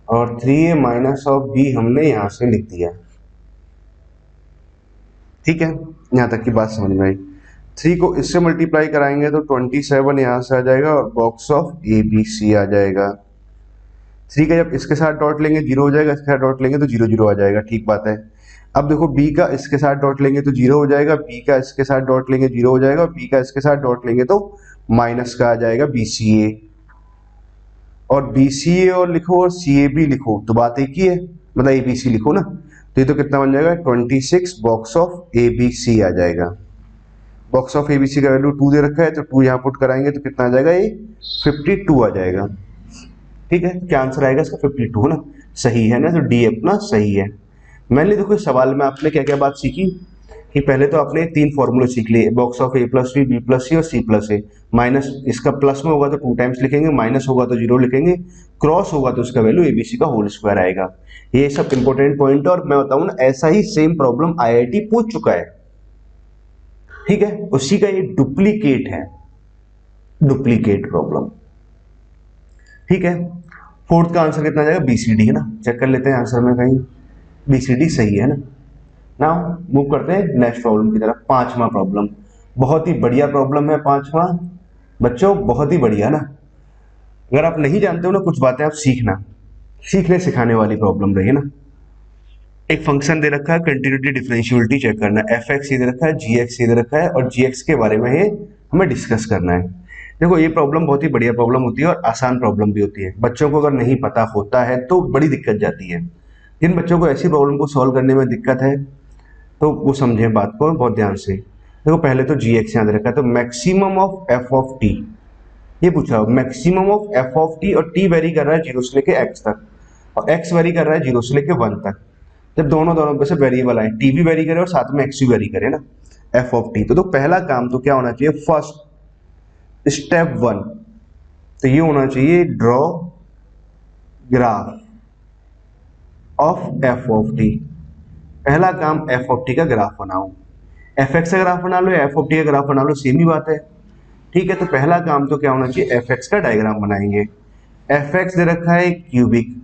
A: और 3a माइनस ऑफ बी हमने यहाँ से लिख दिया। ठीक है, यहाँ तक की बात समझ में आई। 3 को इससे मल्टीप्लाई कराएंगे तो 27 यहाँ से आ जाएगा और box of A B c आ जाएगा। 3 का जब इसके साथ डॉट लेंगे 0 हो जाएगा, इसके साथ डॉट लेंगे तो 0 0 आ जाएगा, ठीक बात है। अब देखो b का इसके साथ डॉट लेंगे तो 0 हो जाएगा, b का इसके साथ डॉट लेंगे 0 हो जाएगा, b का इसके साथ डॉट लेंगे तो माइनस का आ जाएगा BCA। और BCA और लिखो और CAB लिखो तो बात एक ही है, मतलब ABC लिखो ना, तो ये तो कितना बन जाएगा 26 बॉक्स ऑफ ABC आ जाएगा। बॉक्स ऑफ ABC का वैल्यू 2 दे रखा है तो 2 यहाँ पुट कराएंगे तो कितना आ जाएगा, ये 52 आ जाएगा। ठीक है, क्या आंसर आएगा इसका 52 ना, सही है ना, तो डी अपना सही है। मैंने देखो इस सवाल में आपने क्या क्या बात सीखी कि पहले तो आपने 3 फॉर्मूले सीख लिए, box of a plus b, b plus c और सी प्लस ए। माइनस इसका प्लस में होगा तो 2 टाइम्स लिखेंगे, माइनस होगा तो 0 लिखेंगे, क्रॉस होगा तो उसका वैल्यू एबीसी का होल स्क्वायर आएगा। ये सब इंपॉर्टेंट पॉइंट है और मैं बताऊं ना ऐसा ही सेम प्रॉब्लम आईआईटी पूछ चुका है। ठीक है, उसी का ये डुप्लीकेट है, डुप्लीकेट प्रॉब्लम। ठीक है, फोर्थ का आंसर कितना आ जाएगा, बीसीडी है ना, चेक कर लेते हैं आंसर में कहीं, बीसीडी सही है ना। नाउ मूव करते हैं नेक्स्ट प्रॉब्लम की तरफ। 5वां प्रॉब्लम बहुत ही बढ़िया प्रॉब्लम है, 5वां बच्चों बहुत ही बढ़िया ना। अगर आप नहीं जानते हो ना कुछ बातें, आप सीखना, सीखने सिखाने वाली प्रॉब्लम रही है ना। एक फंक्शन दे रखा है, कंटिन्यूटी डिफरेंशियलिटी चेक करना है, एफ एक्स दे रखा है, जी एक्स दे रखा है और जी एक्स के बारे में हमें डिस्कस करना है। देखो ये प्रॉब्लम बहुत ही बढ़िया प्रॉब्लम होती है और आसान प्रॉब्लम भी होती है। बच्चों को अगर नहीं पता होता है तो बड़ी दिक्कत जाती है। जिन बच्चों को ऐसी प्रॉब्लम को सॉल्व करने में दिक्कत है तो वो समझें बात को बहुत ध्यान से। देखो पहले तो जी एक्स याद रखा है, तो maximum of F of T, ये पूछा maximum of F of T, और टी वेरी कर रहा है 0 से लेके एक्स तक और एक्स वेरी कर रहा है 0 से लेके 1 तक। जब दोनों पे से वेरिएबल आए, टी भी वेरी करे और साथ में एक्स भी वेरी करे ना, एफ ऑफ टी, तो पहला काम तो क्या होना चाहिए, फर्स्ट स्टेप 1 तो ये होना चाहिए draw graph of F of T. पहला काम एफ ऑफ टी का ग्राफ बनाओ, एफ एक्स का ग्राफ बना लो या एफ ऑफ टी का ग्राफ बना लो, सेम ही बात है। ठीक है, तो पहला काम तो क्या होना चाहिए, एफ एक्स का डायग्राम बनाएंगे। एफ एक्स दे रखा है क्यूबिक,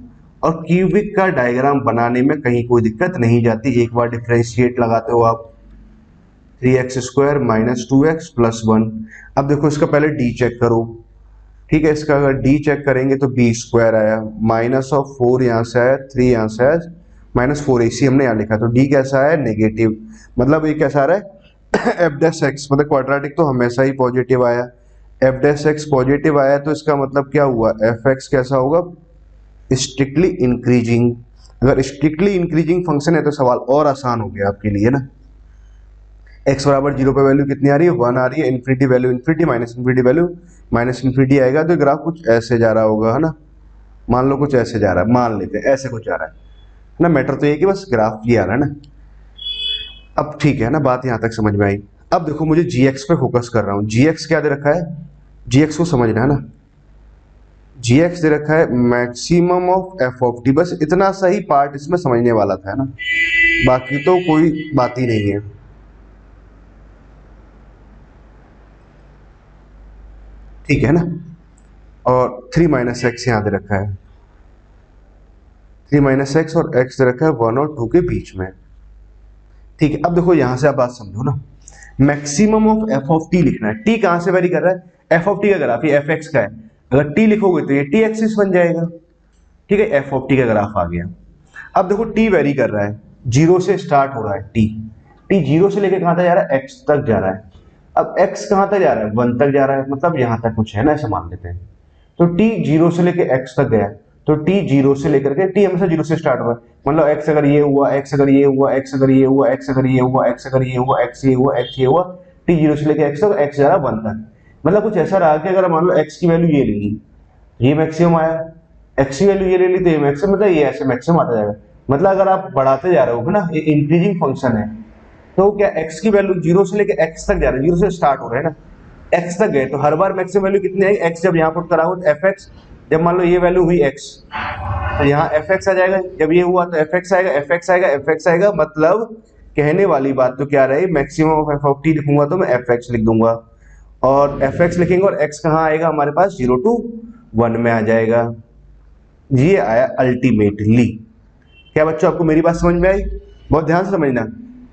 A: और क्यूबिक का डायग्राम बनाने में कहीं कोई दिक्कत नहीं जाती, एक बार डिफरेंशिएट लगाते हो आप, 3x square minus 2x plus 1। अब देखो इसका पहले डी चेक करो। ठीक है, इसका अगर डी चेक करेंगे तो बी स्क्वायर आया, माइनस ऑफ 4 यहाँ से आया, 3 यहाँ से आया, माइनस 4 AC हमने यहाँ लिखा, तो डी कैसा है, नेगेटिव, मतलब ये कैसा आ रहा है एफ डैश एक्स, मतलब क्वाड्रेटिक तो हमेशा ही पॉजिटिव आया, एफ डैश एक्स पॉजिटिव आया तो इसका मतलब क्या हुआ, एफ एक्स कैसा होगा, स्ट्रिक्टली इंक्रीजिंग। अगर स्ट्रिक्टली इंक्रीजिंग फंक्शन है तो सवाल और आसान हो गया आपके लिए ना। x बराबर 0 पे वैल्यू कितनी आ रही है, 1 आ रही है, infinity value infinity, minus infinity value minus infinity आएगा, तो ग्राफ कुछ ऐसे जा रहा होगा है ना, मान लो कुछ ऐसे जा रहा है, मान लेते हैं ऐसे कुछ जा रहा है ना। मैटर तो ये कि बस ग्राफ ये आ रहा है ना। अब ठीक है ना, बात यहाँ तक समझ में आई। अब देखो मुझे gx पे फोकस कर रहा हूँ, gx क्या दे रखा है, gx को समझना है ना, gx दे रखा है maximum of F of T, बस इतना सही पार्ट इसमें समझने वाला था ना, बाकी तो कोई बात ही नहीं है। ठीक है ना, और 3 माइनस एक्स यहाँ दे रखा है, 3 माइनस एक्स और x दे रखा है 1 और 2 के बीच में। ठीक है, अब देखो यहां से आप बात समझो ना, maximum of F of T लिखना है, टी कहां से वेरी कर रहा है, एफ ऑफ टी का ग्राफ ये एफ एक्स का है, अगर टी लिखोगे तो ये टी एक्सिस बन जाएगा। ठीक है, एफ ऑफ टी का ग्राफ आ गया। अब देखो टी वेरी कर रहा है, 0 से स्टार्ट हो रहा है, टी 0 से लेके कहां तक जा रहा है, एक्स तक जा रहा है। अब x कहां तक जा रहा है, 1 तक जा रहा है, मतलब यहां तक कुछ है ना, ऐसा मान लेते हैं। तो t 0 से लेके x तक गया, तो t 0 से लेकर के, t हमेशा 0 से स्टार्ट हुआ है, मतलब x अगर ये हुआ, x अगर ये हुआ, x अगर ये हुआ, x अगर ये हुआ, x अगर ये हुआ, x ये हुआ, x ये हुआ, t 0 से लेके x तक, x जा रहा है 1 तक, मतलब कुछ ऐसा रहा कि अगर मान लो x की वैल्यू ये ले ली, ये मैक्सिमम आया, x की वैल्यू ये ले ली तो ये मैक्सिमम, मतलब ये ऐसे मैक्सिमम आता जाएगा। मतलब अगर आप बढ़ाते जा रहे हो ना, ये इंक्रीजिंग फंक्शन है, तो क्या x की वैल्यू 0 से लेके x तक जा रहा है, 0 से स्टार्ट हो रहा है ना, x तक गए तो हर बार मैक्सिमम वैल्यू कितनी आएगी, x जब यहाँ पुट करा हो तो fx, जब मान लो ये वैल्यू हुई x तो यहाँ fx आ जाएगा, जब ये हुआ तो fx आएगा, fx आएगा, fx आएगा, मतलब कहने वाली बात तो क्या रही, maximum of f of t लिखूंगा तो मैं fx लिख दूंगा, और fx लिखेंगे और x कहाँ आएगा हमारे पास, 0 to 1 में आ जाएगा। ये आया अल्टीमेटली। क्या बच्चों आपको मेरी बात समझ में आई, बहुत ध्यान से समझना,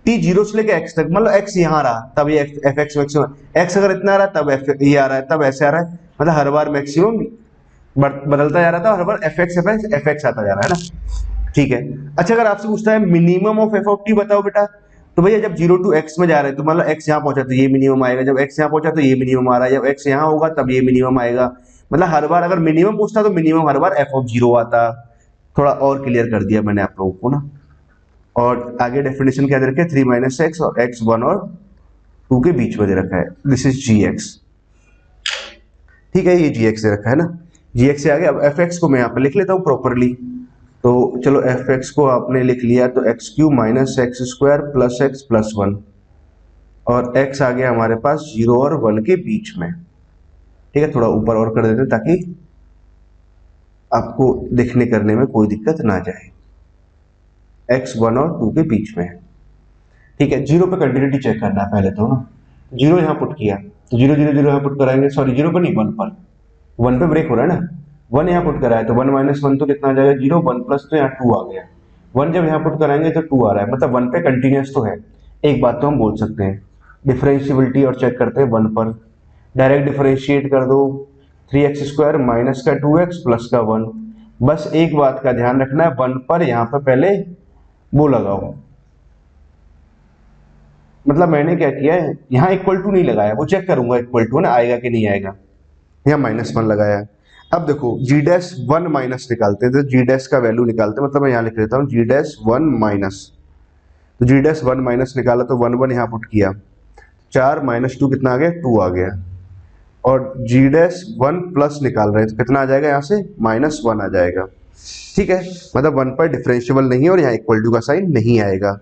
A: t 0 से लेके x तक, मतलब x यहाँ रहा तब ये एफ एक्स मैक्सिमम, x अगर इतना रहा तब f ये आ रहा है, तब ऐसे आ रहा है, मतलब हर बार मैक्सिमम बदलता जा रहा था, हर बार एफ एक्स आता जा रहा है ना। ठीक है, अच्छा अगर आपसे पूछता है minimum of F of T बताओ बेटा, तो भैया जब 0 टू x में जा रहे हैं तो मतलब x यहाँ पहुंचा तो ये मिनिमम आएगा, जब x यहाँ पहुंचा तो ये मिनिमम आ रहा है, जब x यहाँ होगा तब ये मिनिमम आएगा, मतलब हर बार अगर मिनिमम पूछता तो minimum her bar f of 0 आता। थोड़ा और क्लियर कर दिया मैंने आप लोगों को ना। और आगे डेफिनेशन क्या दे रखे, 3 माइनस एक्स और x 1 और 2 के बीच में दे रखा है, दिस इज gx। ठीक है, ये gx दे रखा है ना, gx से आगे अब fx को मैं यहाँ पे लिख लेता हूँ प्रॉपरली। तो चलो fx को आपने लिख लिया तो x Q minus x square plus x plus 1, और x आ गया हमारे पास 0 और 1 के बीच में। ठीक है, थोड़ा ऊपर और कर देते हैं ताकि आपको देखने करने में कोई दिक्कत ना जाए। x 1 और 2 के बीच में है। ठीक है, 0 पे कंटिन्यूटी चेक करना है पहले तो ना, 0 यहाँ पुट किया तो 0 0 0 यहाँ पुट कराएंगे, सॉरी 0 पर नहीं 1 पर, 1 पे ब्रेक हो रहा है ना, 1 यहाँ पुट करा है तो 1 माइनस 1 तो कितना आ जाएगा 0, 1 प्लस तो यहाँ 2 आ गया, 1 जब यहाँ पुट कराएंगे तो 2 आ रहा है, मतलब 1 पे कंटिन्यूस तो है। एक बात तो हम बोल सकते हैं, डिफरेंशिएबिलिटी और चेक करते हैं 1 पर, डायरेक्ट डिफरेंशिएट कर दो, 3x स्क्वायर माइनस का 2x प्लस का 1। बस एक बात का ध्यान रखना है, 1 पर यहाँ पर पहले वो लगाओ, मतलब मैंने क्या किया है यहाँ इक्वल टू नहीं लगाया, वो चेक करूंगा इक्वल टू ना आएगा कि नहीं आएगा, यहाँ -1 लगाया है। अब देखो g डैश 1 माइनस निकालते हैं, तो g डैश का वैल्यू निकालते हैं, मतलब मैं यहाँ लिख लेता हूँ g डैश 1 माइनस, तो g डैश 1 माइनस निकाला तो 1 1 यहाँ पुट किया, 4 माइनस 2 कितना आ गया 2 आ गया, और g डैश 1 प्लस निकाल रहे हैं तो कितना आ जाएगा यहाँ से -1 आ जाएगा। ठीक है, मतलब 1 पर डिफरेंशिएबल नहीं है और यहाँ इक्वल टू का साइन नहीं आएगा,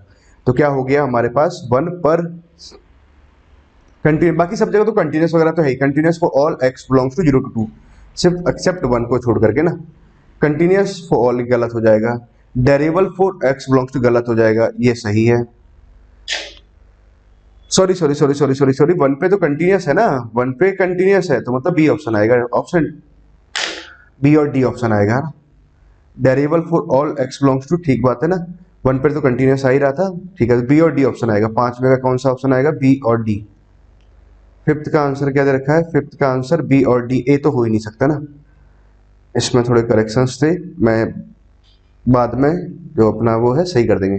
A: तो क्या हो गया हमारे पास 1 पर कंटिन्यू, बाकी सब जगह तो कंटिन्यूस वगैरह तो है, continuous for all x belongs to 0 to 2, सिर्फ एक्सेप्ट 1 को छोड़ करके ना, कंटिन्यूस फॉर ऑल गलत हो जाएगा, डेरिवेबल फॉर x बिलोंग्स टू गलत हो जाएगा, ये सही है। Sorry sorry sorry sorry sorry sorry 1 पे तो कंटिन्यूस है ना, 1 पे कंटिन्यूस है तो मतलब बी ऑप्शन आएगा, ऑप्शन बी और डी ऑप्शन आएगा। Derivable for all x belongs to, ठीक बात है ना, 1 पे तो कंटिन्यूस आ ही रहा था, ठीक है, बी और डी ऑप्शन आएगा। 5 में का कौन सा ऑप्शन आएगा, बी और डी। फिफ्थ का आंसर क्या दे रखा है, फिफ्थ का आंसर बी और डी, ए तो हो ही नहीं सकता ना, इसमें थोड़े करेक्शंस थे, मैं बाद में जो अपना वो है सही कर देंगे।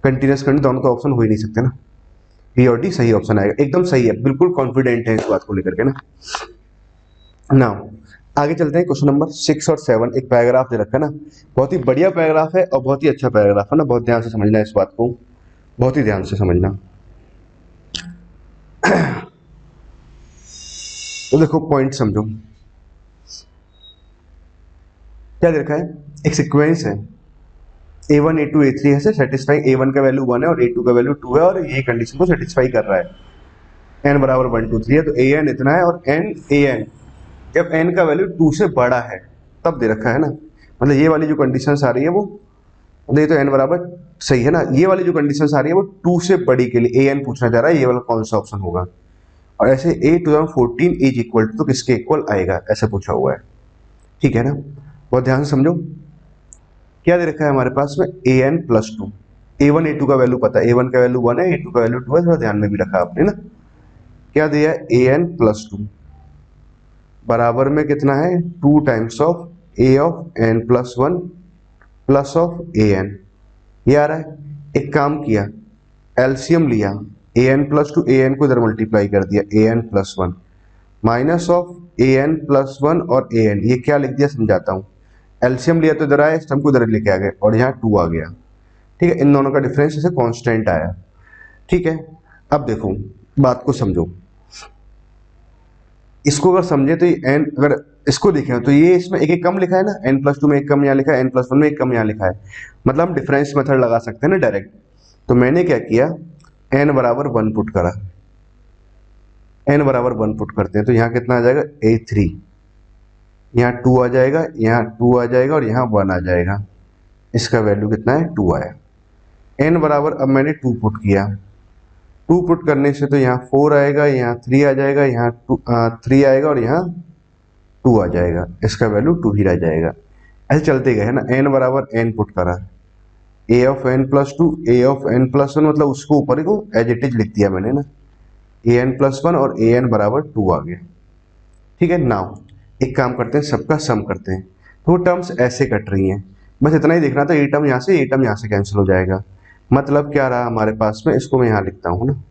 A: कंटिन्यूस करने दोनों तो ऑप्शन हो ही नहीं सकते ना, बी और डी सही ऑप्शन आएगा, एकदम सही है, बिल्कुल कॉन्फिडेंट है इस बात को लेकर के ना। नाउ आगे चलते हैं, क्वेश्चन नंबर 6 और 7, एक पैराग्राफ दे रखा है ना, बहुत ही बढ़िया पैराग्राफ है और बहुत ही अच्छा पैराग्राफ है ना, बहुत ध्यान से समझना इस बात को, बहुत ही ध्यान से समझना। तो देखो पॉइंट समझो, क्या दे रखा है, एक सीक्वेंस है a1 a2 a3 है, सेटिस्फाइंग a1 का वैल्यू 1 है और a2 का वैल्यू 2 है और ये कंडीशन को सेटिस्फाई कर रहा है, n बराबर 1 2 3 है, तो an इतना है और an जब n का वैल्यू 2 से बड़ा है तब दे रखा है ना, मतलब ये वाली जो कंडीशंस आ रही है वो, ये तो n बराबर सही है ना, ये वाली जो कंडीशंस आ रही है वो 2 से बड़ी के लिए an पूछना चाह रहा है, ये वाला कौन सा ऑप्शन होगा, और ऐसे a 2014 इज इक्वल टू तो किसके इक्वल आएगा, ऐसा पूछा हुआ है। ठीक है ना, बहुत ध्यान से समझो, क्या दे रखा है हमारे पास में an प्लस 2, a1 a2 का वैल्यू पता है, a1 का वैल्यू 1 है, a2 का वैल्यू 2 है, थोड़ा ध्यान में भी रखा आपने ना, क्या दिया है an प्लस 2 बराबर में कितना है 2 times of a of n plus 1 plus of an, ये आ रहा है। एक काम किया, एलसीएम लिया, an प्लस 2 an को इधर मल्टीप्लाई कर दिया, an plus 1 minus of an plus 1 और an, ये क्या लिख दिया समझाता हूँ, एलसीएम लिया तो इधर आया, इस टर्म को इधर लेके आ गए और यहाँ 2 आ गया। ठीक है, इन दोनों का डिफरेंस ऐसे कांस्टेंट आया। ठीक है, अब देखो बात को समझो, इसको अगर समझे तो n, अगर इसको देखें तो ये इसमें एक एक कम लिखा है ना, n प्लस 2 में एक कम यहाँ लिखा है, n प्लस 1 में एक कम यहाँ लिखा है, मतलब हम डिफरेंस मेथड लगा सकते हैं ना डायरेक्ट। तो मैंने क्या किया, n बराबर 1 पुट करा, n बराबर 1 पुट करते हैं तो यहाँ कितना आ जाएगा a3, यहाँ 2 आ जाएगा, यहाँ 2 आ जाएगा और यहाँ 1 आ जाएगा, इसका वैल्यू कितना है 2 आया। n बराबर, अब मैंने 2 पुट किया, 2 पुट करने से तो यहाँ 4 आएगा, यहाँ 3 आ जाएगा, यहाँ 3 आएगा और यहाँ 2 आ जाएगा, इसका वैल्यू 2 ही रह जाएगा। ऐसे चलते गए है ना, n बराबर n पुट करा, a of N plus two, a of N plus one, मतलब उसको ऊपर को एज इट इज लिख दिया मैंने ना, ए एन प्लस वन और ए एन बराबर टू आ गया। ठीक है, नाउ एक काम करते हैं, सबका सम करते हैं। तो वो टर्म्स ऐसे कट रही हैं, बस इतना ही देखना था, ये टर्म यहाँ से, ये टर्म यहाँ से कैंसिल हो जाएगा। मतलब क्या रहा हमारे पास में, इसको मैं यहाँ लिखता हूँ ना,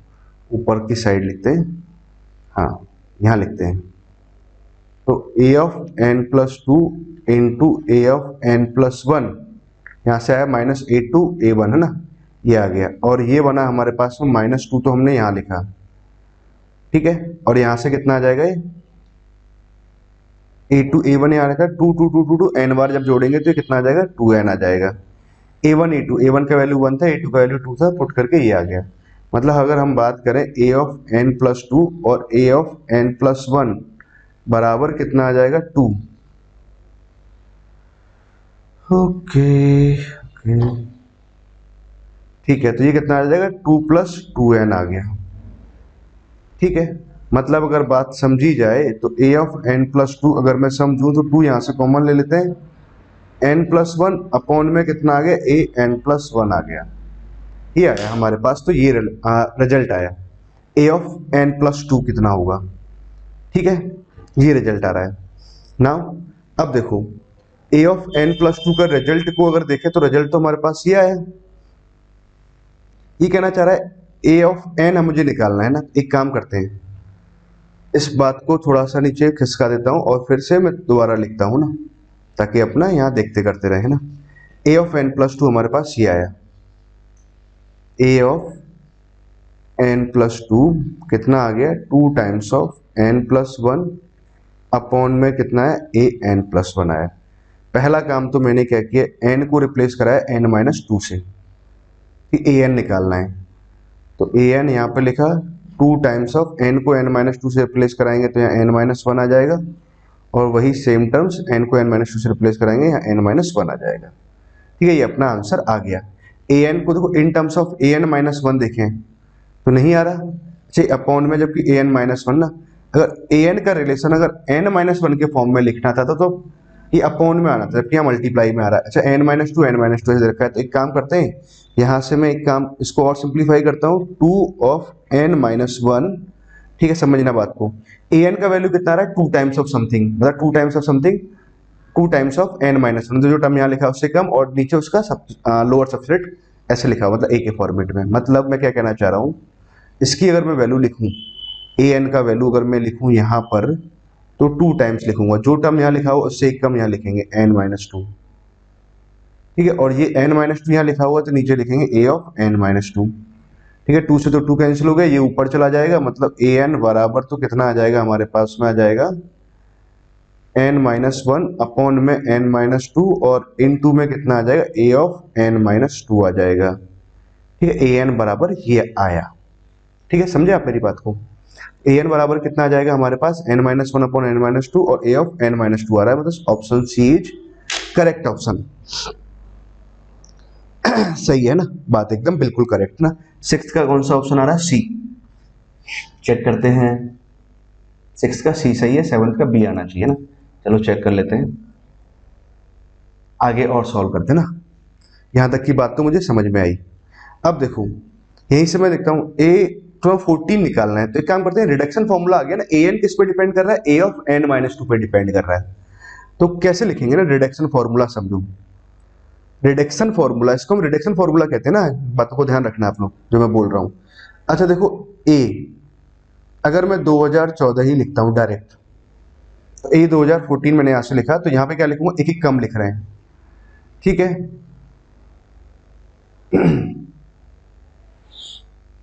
A: ऊपर की साइड लिखते हैं, हाँ यहाँ लिखते हैं। तो a of N plus two into a of N plus one, यहाँ से आया minus a two a one, है ना, ये आ गया। और ये बना हमारे पास में माइनस टू, तो हमने यहाँ लिखा, ठीक है। और यहाँ से कितना आ जाएगा, ये ए टू ए वन यहाँ रखा, two two two two two n बार जब जोड़ेंगे तो ये कितना आ जाएगा, टू एन आ जाएगा। ए वन का वैल्यू वन था, ए टू का वैल्यू टू था, पुट करके ये आ गया। मतलब अगर हम बात करें ए ऑफ एन प्लस टू और a of N plus one बराबर कितना आ जाएगा, टू। ओके ठीक है, तो ये कितना आ जाएगा, टू प्लस टू एन आ गया। ठीक है, मतलब अगर बात समझी जाए तो a of N plus to अगर मैं समझूं तो टू यहां से कॉमन ले लेते हैं, एन प्लस वन अपॉन में कितना आ गया, ए एन प्लस वन आ गया। ये आया हमारे पास, तो ये रिजल्ट आया। A of N plus two कितना होगा, ठीक है, ये रिजल्ट आ रहा है। नाउ अब देखो, ए ऑफ एन प्लस टू का रिजल्ट को अगर देखें तो रिजल्ट तो हमारे पास ये आया। ये कहना चाह रहा है ए ऑफ एन मुझे निकालना है ना। एक काम करते हैं, इस बात को थोड़ा सा नीचे खिसका देता हूं और फिर से मैं दोबारा लिखता हूं ना, ताकि अपना यहां देखते करते रहे ना। A of N plus two हमारे पास ये आया, A of N plus two कितना आ गया, two times of N plus one upon में कितना है, ए एन प्लस वन आया। पहला काम तो मैंने क्या किया, एन को रिप्लेस कराया एन माइनस टू से, कि ए एन निकालना है। तो ए एन यहाँ पे लिखा, टू टाइम्स ऑफ एन को एन माइनस टू से रिप्लेस कराएंगे तो यहाँ एन माइनस वन आ जाएगा, और वही सेम टर्म्स एन को एन माइनस टू से रिप्लेस कराएंगे, यहाँ एन माइनस वन आ जाएगा। ठीक है, ये अपना आंसर आ गया। ए एन को देखो in terms of A N minus one देखें तो नहीं आ रहा, अच्छा अपॉन में, जबकि ए एन माइनस वन ना, अगर ए एन का रिलेशन अगर एन माइनस वन के फॉर्म में लिखना था तो ये अपॉन में आना था, जबकि यहाँ मल्टीप्लाई में आ रहा है। अच्छा एन माइनस टू ऐसे रखा है, तो एक काम करते हैं, यहाँ से मैं एक काम इसको और सिंप्लीफाई करता हूँ, two of N minus one. ठीक है, समझना बात को, ए एन का वैल्यू कितना आ रहा है, टू टाइम्स ऑफ समथिंग, मतलब two times of something, two times of N minus one, तो जो टर्म यहाँ लिखा है उससे कम, और नीचे उसका लोअर सबसेट ऐसे लिखा हुआ, मतलब ए के फॉर्मेट में। मतलब मैं क्या कहना चाह रहा हूँ, इसकी अगर मैं वैल्यू लिखूँ, ए एन का वैल्यू अगर मैं लिखूँ यहाँ पर, तो टू टाइम्स लिखूंगा, जो टर्म यहाँ लिखा हुआ उससे एक कम यहाँ लिखेंगे, एन माइनस टू। ठीक है, और ये एन माइनस टू यहाँ लिखा हुआ तो नीचे लिखेंगे ए ऑफ एन माइनस टू। ठीक है, टू से तो टू कैंसिल हो गया, ये ऊपर चला जाएगा, मतलब ए एन बराबर तो कितना आ जाएगा हमारे पास में, आ जाएगा एन माइनस वन अपॉन में एन माइनस टू, और इन टू में कितना आ जाएगा, ए ऑफ एन माइनस टू आ जाएगा। ठीक है, ए एन बराबर ये आया। ठीक है, समझे आप मेरी बात को, ए एन बराबर कितना आ जाएगा हमारे पास, n minus one upon n minus two, और a of N minus two आ रहा है, मतलब option c is correct option. सही है ना बात, एकदम बिल्कुल करेक्ट ना। सिक्स का कौन सा ऑप्शन आ रहा है, सी। चेक करते हैं, सिक्स का सी सही है, सेवंथ का बी आना चाहिए ना। चलो चेक कर लेते हैं, आगे और सॉल्व करते हैं ना। यहां तक की बात तो मुझे समझ में आई। अब देखो यहीं से मैं देखता हूं, ए 14 निकालना है, तो एक काम करते हैं, रिडक्शन फॉर्मूला आ गया ना, ए एन किस पे डिपेंड कर रहा है, A of N minus to पे डिपेंड कर रहा है। तो कैसे लिखेंगे ना, रिडक्शन फॉर्मूला समझो, रिडक्शन फॉर्मूला, इसको हम रिडक्शन फॉर्मूला कहते हैं ना, बातों को ध्यान रखना आप लोग जो मैं बोल रहा हूं। अच्छा देखो, ए अगर मैं 2014 ही लिखता हूं डायरेक्ट, तो ए 2014 मैंने यहां से लिखा, तो यहां पे क्या लिखूंगा, एक एक कम लिख रहे हैं। ठीक है,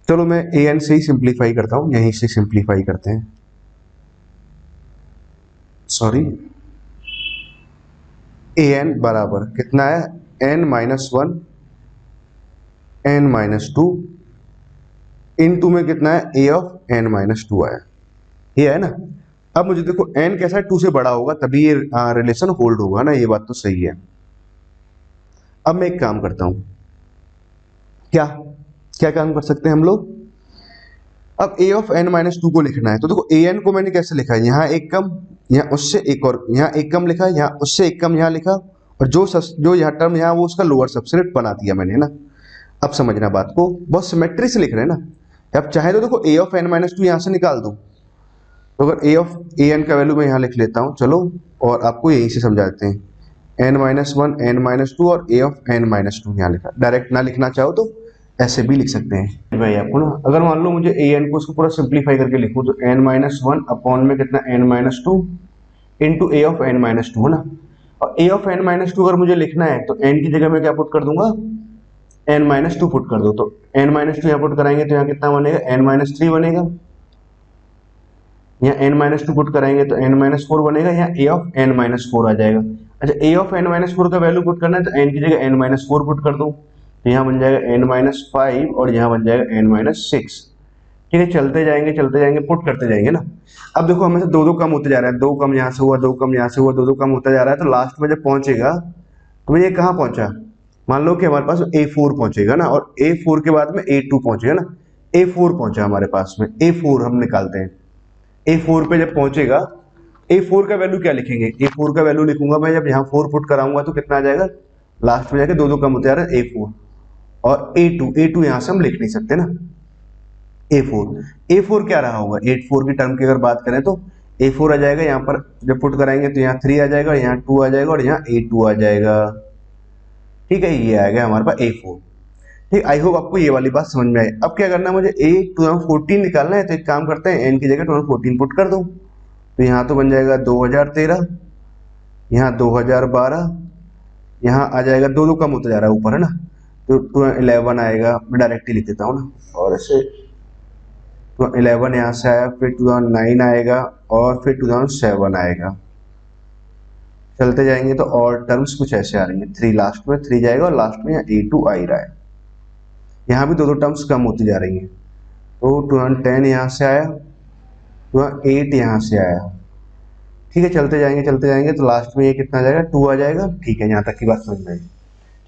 A: चलो मैं ए एन से ही सिंप्लीफाई करता हूं, यहीं से सिंप्लीफाई करते हैं, सॉरी, ए एन बराबर कितना है, N minus one N minus two, into में कितना है, A of N minus two आया, ये है ना। अब मुझे देखो एन कैसा है, टू से बड़ा होगा तभी ये रिलेशन होल्ड होगा ना, ये बात तो सही है। अब मैं एक काम करता हूं, क्या क्या काम कर सकते हैं हम लोग, अब ए ऑफ एन माइनस टू को लिखना है, तो देखो ए एन को मैंने कैसे लिखा है, यहाँ एक कम, यहाँ उससे एक और, यहाँ एक कम लिखा, यहाँ उससे एक कम यहाँ लिखा, और जो यह टर्म यहाँ वो उसका लोअर सबसेट बना दिया मैंने, है ना। अब समझना बात को, बहुत सिमेट्री से लिख रहे हैं ना। अब चाहे तो देखो a of n minus two यहाँ से निकाल दो, तो अगर a ऑफ a n का वैल्यू मैं यहाँ लिख लेता हूँ, चलो, और आपको यहीं से समझा देते हैं। n minus one, n minus two और a of n minus two यहाँ लिखा। डायरेक्ट ना लिखना चाहो तो ऐसे भी लिख सकते हैं भाई आपको ना। अगर मान लो मुझे a n को उसको पूरा सिंप्लीफाई करके लिखूँ तो n माइनस वन अपॉन में कितना n minus two into a of n minus two, है ना। और a of n minus two अगर मुझे लिखना है तो n की जगह मैं क्या पुट कर दूंगा, n माइनस टू पुट कर दो। तो n माइनस टू यहाँ पुट कराएंगे तो यहाँ कितना बनेगा, n माइनस थ्री बनेगा। यहाँ n माइनस टू पुट कराएंगे तो n माइनस फोर बनेगा। यहाँ a of n minus four आ जाएगा। अच्छा, a of n minus four का वैल्यू पुट करना है तो n की जगह n माइनस फोर पुट कर दो, तो यहाँ बन जाएगा n माइनस फाइव और यहाँ बन जाएगा n माइनस सिक्स। ठीक है, चलते जाएंगे पुट करते जाएंगे ना। अब देखो हमें से दो दो कम होते जा रहा है, दो कम यहाँ से हुआ, दो कम यहाँ से हुआ, दो दो कम होता जा रहा है। तो लास्ट में जब पहुंचेगा तो ये कहाँ पहुंचा, मान लो कि हमारे पास a4 पहुंचेगा ना, और a4 के बाद में a2 पहुंचेगा ना। a4 पहुंचा हमारे पास में, a4 हम निकालते हैं। a4 पे जब पहुंचेगा, a4 का वैल्यू क्या लिखेंगे, a4 का वैल्यू लिखूंगा मैं जब यहाँ 4 पुट कराऊंगा तो कितना आ जाएगा, लास्ट में जाके दो दो कम होते जा रहा है a4 और a2 यहाँ से हम लिख नहीं सकते ना। a4 क्या रहा होगा, 84 की टर्म की अगर बात करें तो a4 आ जाएगा। यहाँ पर जब पुट कराएंगे तो यहाँ 3 आ जाएगा, यहाँ 2 आ जाएगा और यहाँ a2 आ जाएगा। ठीक है, ये आएगा हमारे पास a4। ठीक, आई होप आपको ये वाली बात समझ में आई। अब क्या करना है, मुझे a 2014 निकालना है, तो एक काम करते हैं, n की जगह 2014 पुट कर दो। तो यहाँ तो बन जाएगा 2013, यहाँ 2012, यहाँ आ जाएगा, दो दो कम होता जा रहा है ऊपर, है ना। तो 2011 आएगा, मैं डायरेक्ट ही लिख देता हूँ ना, और ऐसे 2011 यहाँ से आया, फिर 2009 आएगा और फिर 2007 आएगा। चलते जाएंगे तो और टर्म्स कुछ ऐसे आ रही हैं, 3 लास्ट में 3 जाएगा और लास्ट में यहाँ a2 आ ही रहा है। यहाँ भी दो दो टर्म्स कम होती जा रही हैं। तो 2010 यहाँ से आया, 2008 यहाँ से आया। ठीक है, चलते जाएंगे तो लास्ट में ये कितना आ जाएगा, 2 आ जाएगा। ठीक है, यहाँ तक की बात समझ में आई।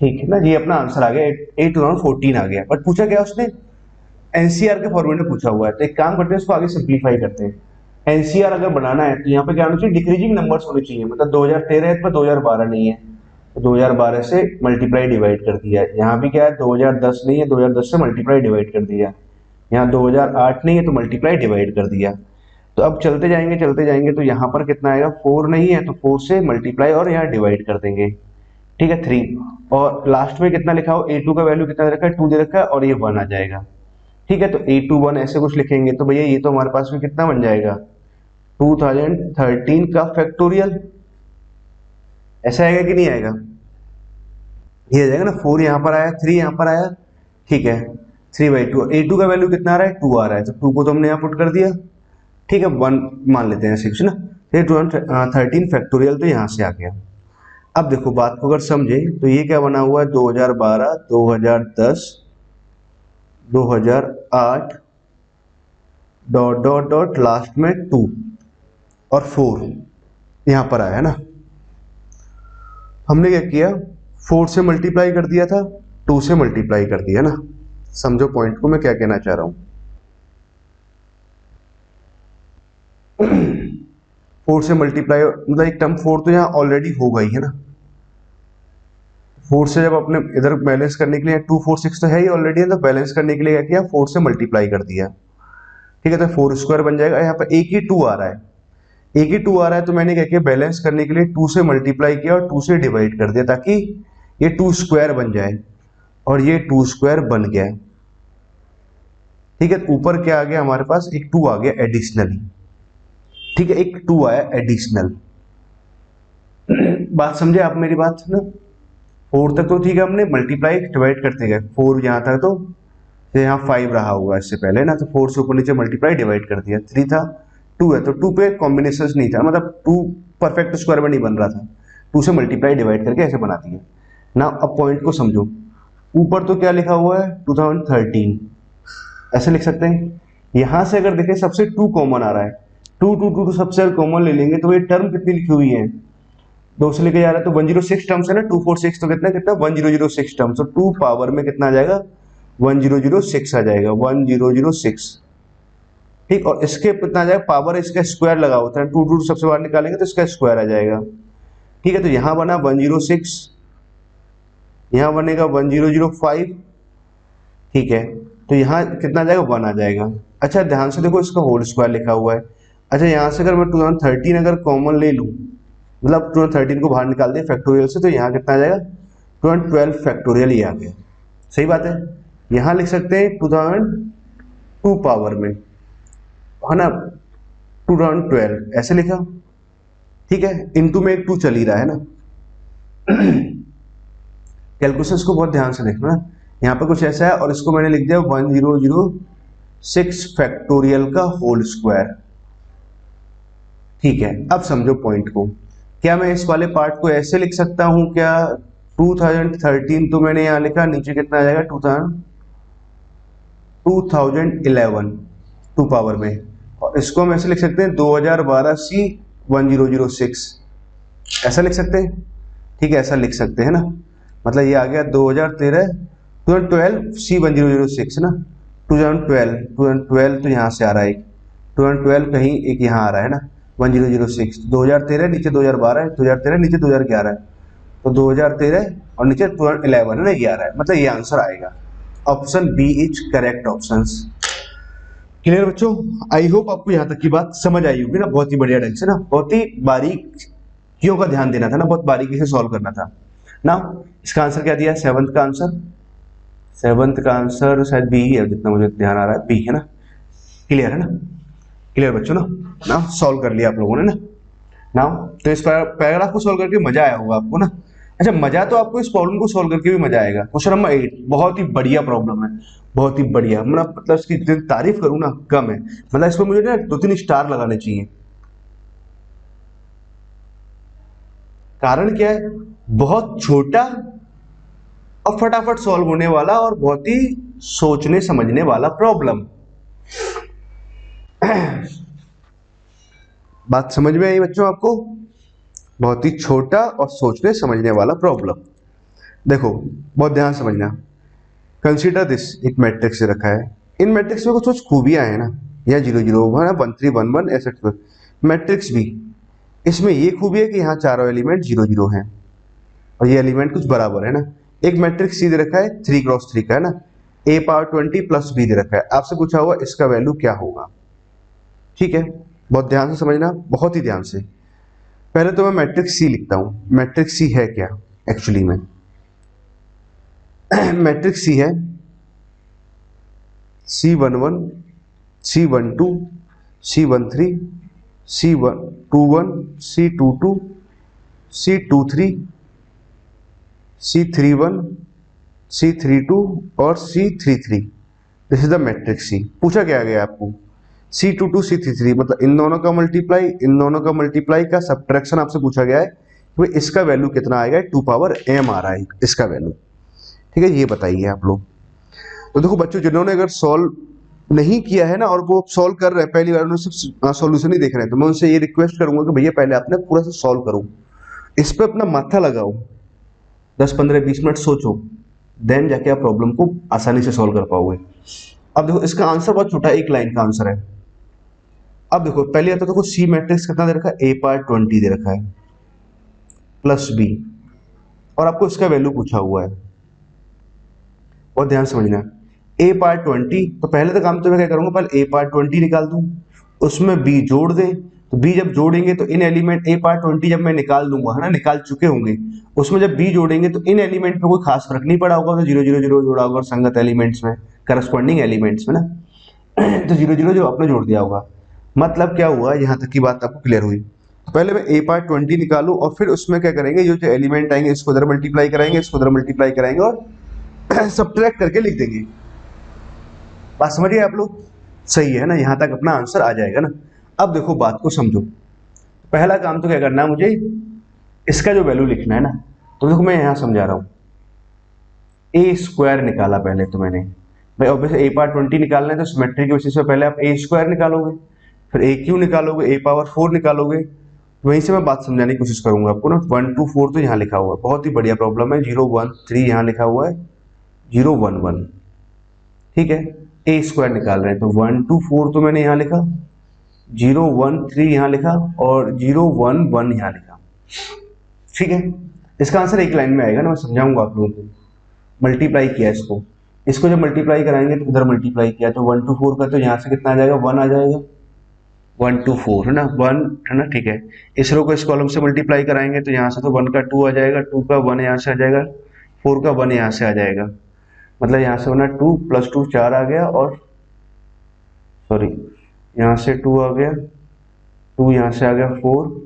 A: ठीक है ना, ये अपना आंसर आ गया, 2014 आ गया। बट पूछा क्या उसने, एनसीआर के फॉर्मेट में पूछा हुआ है। तो एक काम करते हैं, उसको आगे सिंप्लीफाई करते हैं। एनसीआर अगर बनाना है तो यहाँ पे क्या होना चाहिए, डिक्रीजिंग नंबर्स होने चाहिए। मतलब 2013 है तो 2012 नहीं है, तो 2012 से मल्टीप्लाई डिवाइड कर दिया। यहाँ भी क्या है, 2010 नहीं है, 2010 से मल्टीप्लाई डिवाइड कर दिया। यहाँ 2008 नहीं है तो मल्टीप्लाई डिवाइड कर दिया। तो अब चलते जाएंगे तो यहाँ पर कितना आएगा, 4 नहीं है तो 4 से मल्टीप्लाई और यहाँ डिवाइड कर देंगे। ठीक है, 3, और लास्ट में कितना लिखा हो, a2 का वैल्यू कितना दे रखा है, 2 दे रखा है, और ये 1 आ जाएगा। ठीक है, तो a2 1 ऐसे कुछ लिखेंगे तो भैया ये तो हमारे पास में कितना बन जाएगा, 2013 का फैक्टोरियल। ऐसा आएगा कि नहीं आएगा, ये आ जाएगा ना। 4 यहाँ पर आया, 3 यहाँ पर आया। ठीक है, 3/2, a2 का वैल्यू कितना आ रहा है, 2 आ रहा है, तो 2 को तो हमने यहाँ पुट कर दिया। ठीक है, 1 मान लेते हैं 6 ना। फिर 2013 फैक्टोरियल तो यहाँ से आ गया। अब देखो बात को अगर समझे तो ये क्या बना हुआ है, 2012, 2010, 2008 डॉट डॉट डॉट लास्ट में 2 और 4 यहाँ पर आया ना। हमने क्या किया, 4 से मल्टीप्लाई कर दिया था, 2 से मल्टीप्लाई कर दिया ना। समझो पॉइंट को मैं क्या कहना चाह रहा हूं। 4 से मल्टीप्लाई मतलब एक टर्म 4 तो यहाँ ऑलरेडी हो गई है ना। 4 से जब अपने इधर बैलेंस करने के लिए 2 4 6 तो है ही ऑलरेडी है, तो बैलेंस करने के लिए क्या किया, 4 से मल्टीप्लाई कर दिया। ठीक है, तो 4 स्क्वायर बन जाएगा। यहाँ पर एक ही 2 आ रहा है, एक ही 2 आ रहा है, तो मैंने क्या किया, बैलेंस करने के लिए 2 से मल्टीप्लाई किया और 2 से डिवाइड कर दिया, ताकि ये 2 स्क्वायर बन जाए, और ये 2 स्क्वायर बन गया। ठीक है, ऊपर क्या आ गया हमारे पास, एक 2 आ गया एडिशनली। ठीक है, एक 2 आया एडिशनल। बात समझे आप मेरी बात ना। 4 तक तो ठीक है, हमने मल्टीप्लाई डिवाइड करते गए, 4 यहाँ तक तो यहाँ 5 रहा होगा इससे पहले ना, तो 4 से ऊपर नीचे मल्टीप्लाई डिवाइड कर दिया। 3 था, 2 है, तो 2 पे कॉम्बिनेशन नहीं था, मतलब 2 परफेक्ट स्क्वायर में नहीं बन रहा था, 2 से मल्टीप्लाई डिवाइड करके ऐसे बना दिया ना। अब पॉइंट को समझो, ऊपर तो क्या लिखा हुआ है, 2013, ऐसे लिख सकते हैं। यहां से अगर देखें सबसे 2 कॉमन आ रहा है, 2 2 2 सबसे कॉमन ले लेंगे तो ये टर्म कितनी लिखी हुई है, 2 से लेके जा रहा है तो 106 टर्म्स है ना। 2 4 6 तो कितना 1006 टर्म्स, तो 2 पावर में कितना आ जाएगा, 1006 आ जाएगा, 1006। ठीक, और इसके कितना आ जाएगा, पावर इसका स्क्वायर लगा होता है, 2 2 सबसे बाहर निकालेंगे तो इसका स्क्वायर आ जाएगा। ठीक है, तो यहाँ बना 106, यहाँ बनेगा 1005, ठीक है, तो यहाँ कितना आ जाएगा 1 आ जाएगा। अच्छा ध्यान से देखो, इसका होल स्क्वायर लिखा हुआ है। अच्छा यहाँ से अगर मैं 2013 अगर कॉमन ले लूँ, मतलब 2013 को बाहर निकाल दिया फैक्टोरियल से, तो यहाँ कितना आ जाएगा 2012 फैक्टोरियल, ये आ गया। सही बात है, यहाँ लिख सकते हैं 2002 पावर में, है ना, 2012 ऐसे लिखा, ठीक है, इनटू में एक 2 चल ही रहा है ना। कैलकुलेशंस को बहुत ध्यान से देखना, यहाँ पे कुछ ऐसा है और इसको मैंने लिख दिया 1006 फैक्टोरियल का होल स्क्वायर। ठीक है, अब समझो पॉइंट को। क्या मैं इस वाले पार्ट को ऐसे लिख सकता हूं क्या, 2013 तो मैंने यहां लिखा, नीचे कितना आ जाएगा 2011 2 पावर में, और इसको हम ऐसे लिख सकते हैं 2012 सी 1006, ऐसा लिख सकते हैं। ठीक है, ऐसा लिख सकते हैं ना, मतलब ये आ गया 2012 सी 1006 ना, 2012 तो यहाँ से आ रहा है, 2012 कहीं एक यहाँ आ रहा है ना, 1006, 2013 नीचे 2012 है, 2013 नीचे 2011 है, तो 2013 और नीचे 2011 है ना, ये आ रहा है, मतलब ये आंसर आएगा। Option B is correct option. Clear बच्चों, आई होप आपको यहाँ तक की बात समझ आई होगी ना, बहुत ही बढ़िया ढंग से ना, बहुत ही बारीकियों का ध्यान देना था ना, बहुत बारीकी से सॉल्व करना था ना। इसका आंसर क्या दिया, सेवंथ का आंसर, सेवंथ का आंसर शायद बी है, जितना मुझे ध्यान आ रहा है बी है ना। क्लियर है ना, क्लियर बच्चों ना सॉल्व कर लिया आप लोगों ने ना। तो इस पैराग्राफ को सॉल्व करके मजा आया होगा आपको ना। अच्छा, मजा तो आपको इस प्रॉब्लम को सॉल्व करके भी मजा आएगा। क्वेश्चन नंबर 8 बहुत ही बढ़िया प्रॉब्लम है, बहुत ही बढ़िया, मतलब इसकी जितनी तारीफ करूँ ना कम है, मतलब इसमें मुझे ना 2-3 स्टार लगाने चाहिए। कारण क्या है, बहुत छोटा और फटाफट सॉल्व होने वाला और बहुत ही सोचने समझने वाला प्रॉब्लम। बात समझ में आई बच्चों आपको, बहुत ही छोटा और सोचने समझने वाला प्रॉब्लम। देखो बहुत ध्यान समझना, कंसीडर दिस, एक मैट्रिक्स रखा है, इन मैट्रिक्स में कुछ खूबियां हैं ना, यहाँ 0 0 1 1 3 1 1 ऐसे मैट्रिक्स भी, इसमें ये खूबी है कि यहाँ चारों एलिमेंट 0 0 हैं और ये एलिमेंट कुछ बराबर है ना। एक मैट्रिक्स सी दे रखा है 3 क्रॉस 3 का है ना, a पावर 20 प्लस b दे रखा है, आपसे पूछा हुआ इसका वैल्यू क्या होगा। ठीक है, बहुत ध्यान से समझना, बहुत ही ध्यान से। पहले तो मैं मैट्रिक्स सी लिखता हूं, मैट्रिक्स सी है क्या एक्चुअली में। मैट्रिक्स सी है C11 C12 C13 C21 C22 C23 C31 C32 और C33, this is the matrix c. पूछा क्या गया आपको, C22 C33, मतलब इन दोनों का मल्टीप्लाई, इन दोनों का मल्टीप्लाई का सब्ट्रैक्शन आपसे पूछा गया है कि इसका वैल्यू कितना आएगा, 2 पावर m आ रहा है इसका वैल्यू। ठीक है, ये बताइए आप लोग। तो देखो बच्चों, जिन्होंने अगर सॉल्व नहीं किया है ना और वो सॉल्व कर रहे हैं पहली बार, उन्होंने सॉल्यूशन ही देख रहे हैं, तो मैं उनसे ये रिक्वेस्ट करूंगा कि भैया पहले आपने पूरा से सॉल्व करो, इस पर अपना माथा लगाओ, 10-15-20 मिनट सोचो, देन जाके आप प्रॉब्लम को आसानी से सॉल्व कर पाओगे। अब देखो इसका आंसर बहुत छोटा, एक लाइन का आंसर है। अब देखो पहले तो देखो सी मैट्रिक्स कितना दे रखा है, a पावर 20 दे रखा है प्लस b, और आपको इसका वैल्यू पूछा हुआ है, बहुत ध्यान समझना। a पावर 20, तो पहले तो काम तो मैं क्या करूंगा, पहले a पावर 20 निकाल दूं, उसमें b जोड़ दें, तो b जब जोड़ेंगे तो इन एलिमेंट a पावर 20 जब मैं निकाल दूंगा है ना, निकाल चुके होंगे, उसमें जब b जोड़ेंगे तो इन एलिमेंट पे कोई खास फर्क नहीं पड़ा होगा, तो 0 0 0 जोड़ा होगा संगत एलिमेंट्स में, करस्पॉन्डिंग एलिमेंट्स में ना। तो 0 0 0 आपने जोड़ दिया होगा, मतलब क्या हुआ, यहाँ तक की बात आपको क्लियर हुई। तो पहले मैं a पावर 20 निकालू और फिर उसमें क्या करेंगे, जो एलिमेंट आएंगे इसको उधर मल्टीप्लाई कराएंगे, इसको उधर मल्टीप्लाई कराएंगे और सब्ट्रैक्ट करके लिख देंगे। बात समझिए आप लोग, सही है ना, यहाँ तक अपना आंसर आ जाएगा ना। अब देखो बात को समझो, पहला काम तो क्या करना है, मुझे इसका जो वैल्यू लिखना है ना, तो देखो मैं यहाँ समझा रहा हूँ, ए स्क्वायर निकाला पहले तो मैंने, भाई ऑब्वियसली a पावर 20 निकालना है तो सिमेट्री के बेसिस पे पहले आप a स्क्वायर निकालोगे, फिर a क्यू निकालोगे, a पावर 4 निकालोगे, वहीं से मैं बात समझाने की कोशिश करूंगा आपको ना। 1 2 4 तो यहाँ लिखा हुआ है, बहुत ही बढ़िया प्रॉब्लम है। 0 1 3 यहाँ लिखा हुआ है, 0 1 1, ठीक है, a स्क्वायर निकाल रहे हैं, तो 1 2 4 तो मैंने यहाँ लिखा, 0 1 3 यहाँ लिखा और 0 1 1 यहाँ लिखा। ठीक है, इसका आंसर एक लाइन में आएगा ना, मैं समझाऊंगा आप लोगों को। मल्टीप्लाई किया इसको, इसको जब मल्टीप्लाई कराएंगे तो इधर मल्टीप्लाई किया तो 1 to 4 का, तो यहाँ से कितना आ जाएगा 1 आ जाएगा, 1 to 4 है ना, 1 है ना, ठीक है। इस रो को इस कॉलम से मल्टीप्लाई कराएंगे तो यहाँ से तो 1 का 2 आ जाएगा, 2 का 1 यहाँ से आ जाएगा, 4 का 1 यहाँ से आ जाएगा, मतलब यहाँ से बना 2 + 2 4 आ गया, और सॉरी यहाँ से 2 आ गया, 2 यहाँ से आ गया 4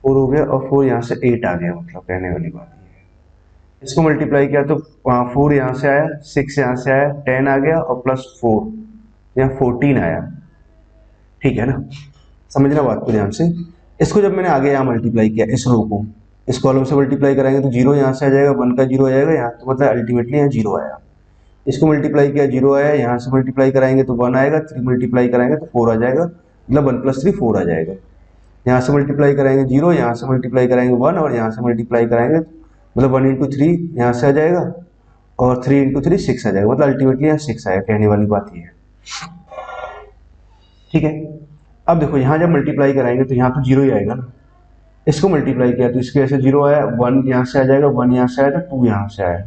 A: हो गया, और 4 यहाँ से 8 आ गया, मतलब कहने वाली बात ये है। इसको मल्टीप्लाई किया तो 4 यहाँ से आया, 6 यहाँ से आया, 10 आ गया, और +4 यहाँ 14 आया, ठीक है ना। समझना बात को ध्यान से। इसको जब मैंने आगे यहाँ मल्टीप्लाई किया, इस रो को इस कॉलम से मल्टीप्लाई कराएंगे तो 0 यहाँ से आ जाएगा, 1 का 0 आ जाएगा यहाँ, तो मतलब अल्टीमेटली यहाँ 0 आया। इसको मल्टीप्लाई किया 0 आया, यहाँ से मल्टीप्लाई कराएंगे तो 1 आएगा, 3 मल्टीप्लाई कराएंगे तो 4 आ जाएगा, मतलब 1 + 3 4 आ जाएगा। यहाँ से मल्टीप्लाई कराएंगे 0, यहाँ से मल्टीप्लाई कराएंगे 1, और यहाँ से मल्टीप्लाई कराएंगे मतलब 1 × 3 यहाँ से आ जाएगा, और 3 × 3 6 आ जाएगा, मतलब अल्टीमेटली यहाँ 6 आएगा, कहने वाली बात ये है, ठीक है। अब देखो यहाँ जब मल्टीप्लाई कराएंगे तो यहाँ तो 0 ही आएगा ना, इसको मल्टीप्लाई किया तो इसकी वजह से 0 आया, 1 यहाँ से आ जाएगा, 1 यहाँ से आया तो 2 यहाँ से आया,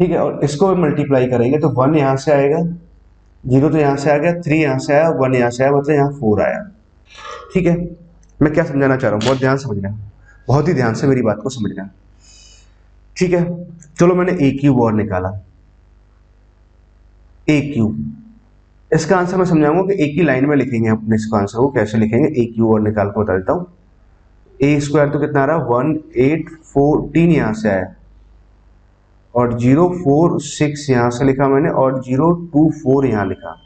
A: ठीक है। और इसको मल्टीप्लाई करेंगे तो 1 यहाँ से आएगा, 0 तो यहाँ से आ गया, 3 यहाँ से आया, 1 यहाँ से आया, मतलब यहाँ 4 आया, ठीक है। मैं क्या समझाना चाह रहा हूँ, बहुत ध्यान समझना, बहुत ही ध्यान से मेरी बात को समझना, ठीक है। चलो मैंने ए क्यूब और निकाला, ए क्यूब, इसका आंसर मैं समझाऊंगा कि एक ही लाइन में लिखेंगे अपने इसका आंसर को, कैसे लिखेंगे। ए क्यूब और निकाल कर बता देता हूँ। A² तो कितना आ रहा है 1814 यहाँ से आया, और 046 यहाँ से लिखा मैंने, और 024 यहाँ लिखा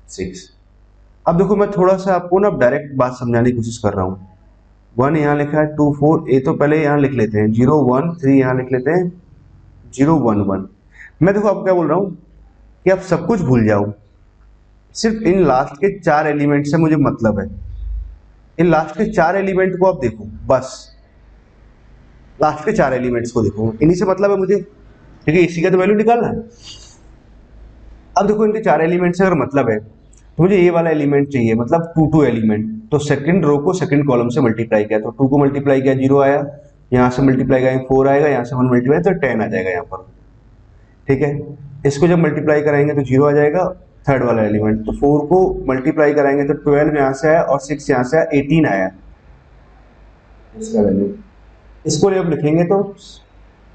A: 6। अब देखो मैं थोड़ा सा आपको ना डायरेक्ट बात समझाने की कोशिश कर रहा हूँ। 1 यहाँ लिखा है, 2 4, ए तो पहले यहाँ लिख लेते हैं, 0 1 3 यहाँ लिख लेते हैं, 0 1 1। मैं देखो आपको क्या बोल रहा हूँ कि आप सब कुछ भूल जाओ, सिर्फ इन लास्ट के 4 एलिमेंट से मुझे मतलब है। इन लास्ट के 4 एलिमेंट को आप देखो, बस लास्ट के 4 एलिमेंट्स को देखो, इन्हीं से मतलब है मुझे, ठीक है। इसी का तो वैल्यू निकालना है। अब देखो इनके 4 एलिमेंट से अगर मतलब है तो मुझे ये वाला एलिमेंट चाहिए, मतलब 2 2 एलिमेंट। तो सेकंड रो को सेकंड कॉलम से मल्टीप्लाई किया, तो 2 को मल्टीप्लाई किया 0 आया, यहाँ से मल्टीप्लाई किया 4 आएगा, यहाँ से 1 मल्टीप्लाई तो 10 आ जाएगा यहाँ पर, ठीक है। इसको जब मल्टीप्लाई कराएंगे तो 0 आ जाएगा, थर्ड वाला एलिमेंट। तो 4 को मल्टीप्लाई कराएंगे तो 12 यहाँ से आया, और 6 यहाँ से आया, 18 आया इसका वैल्यू। इसको जब लिखेंगे तो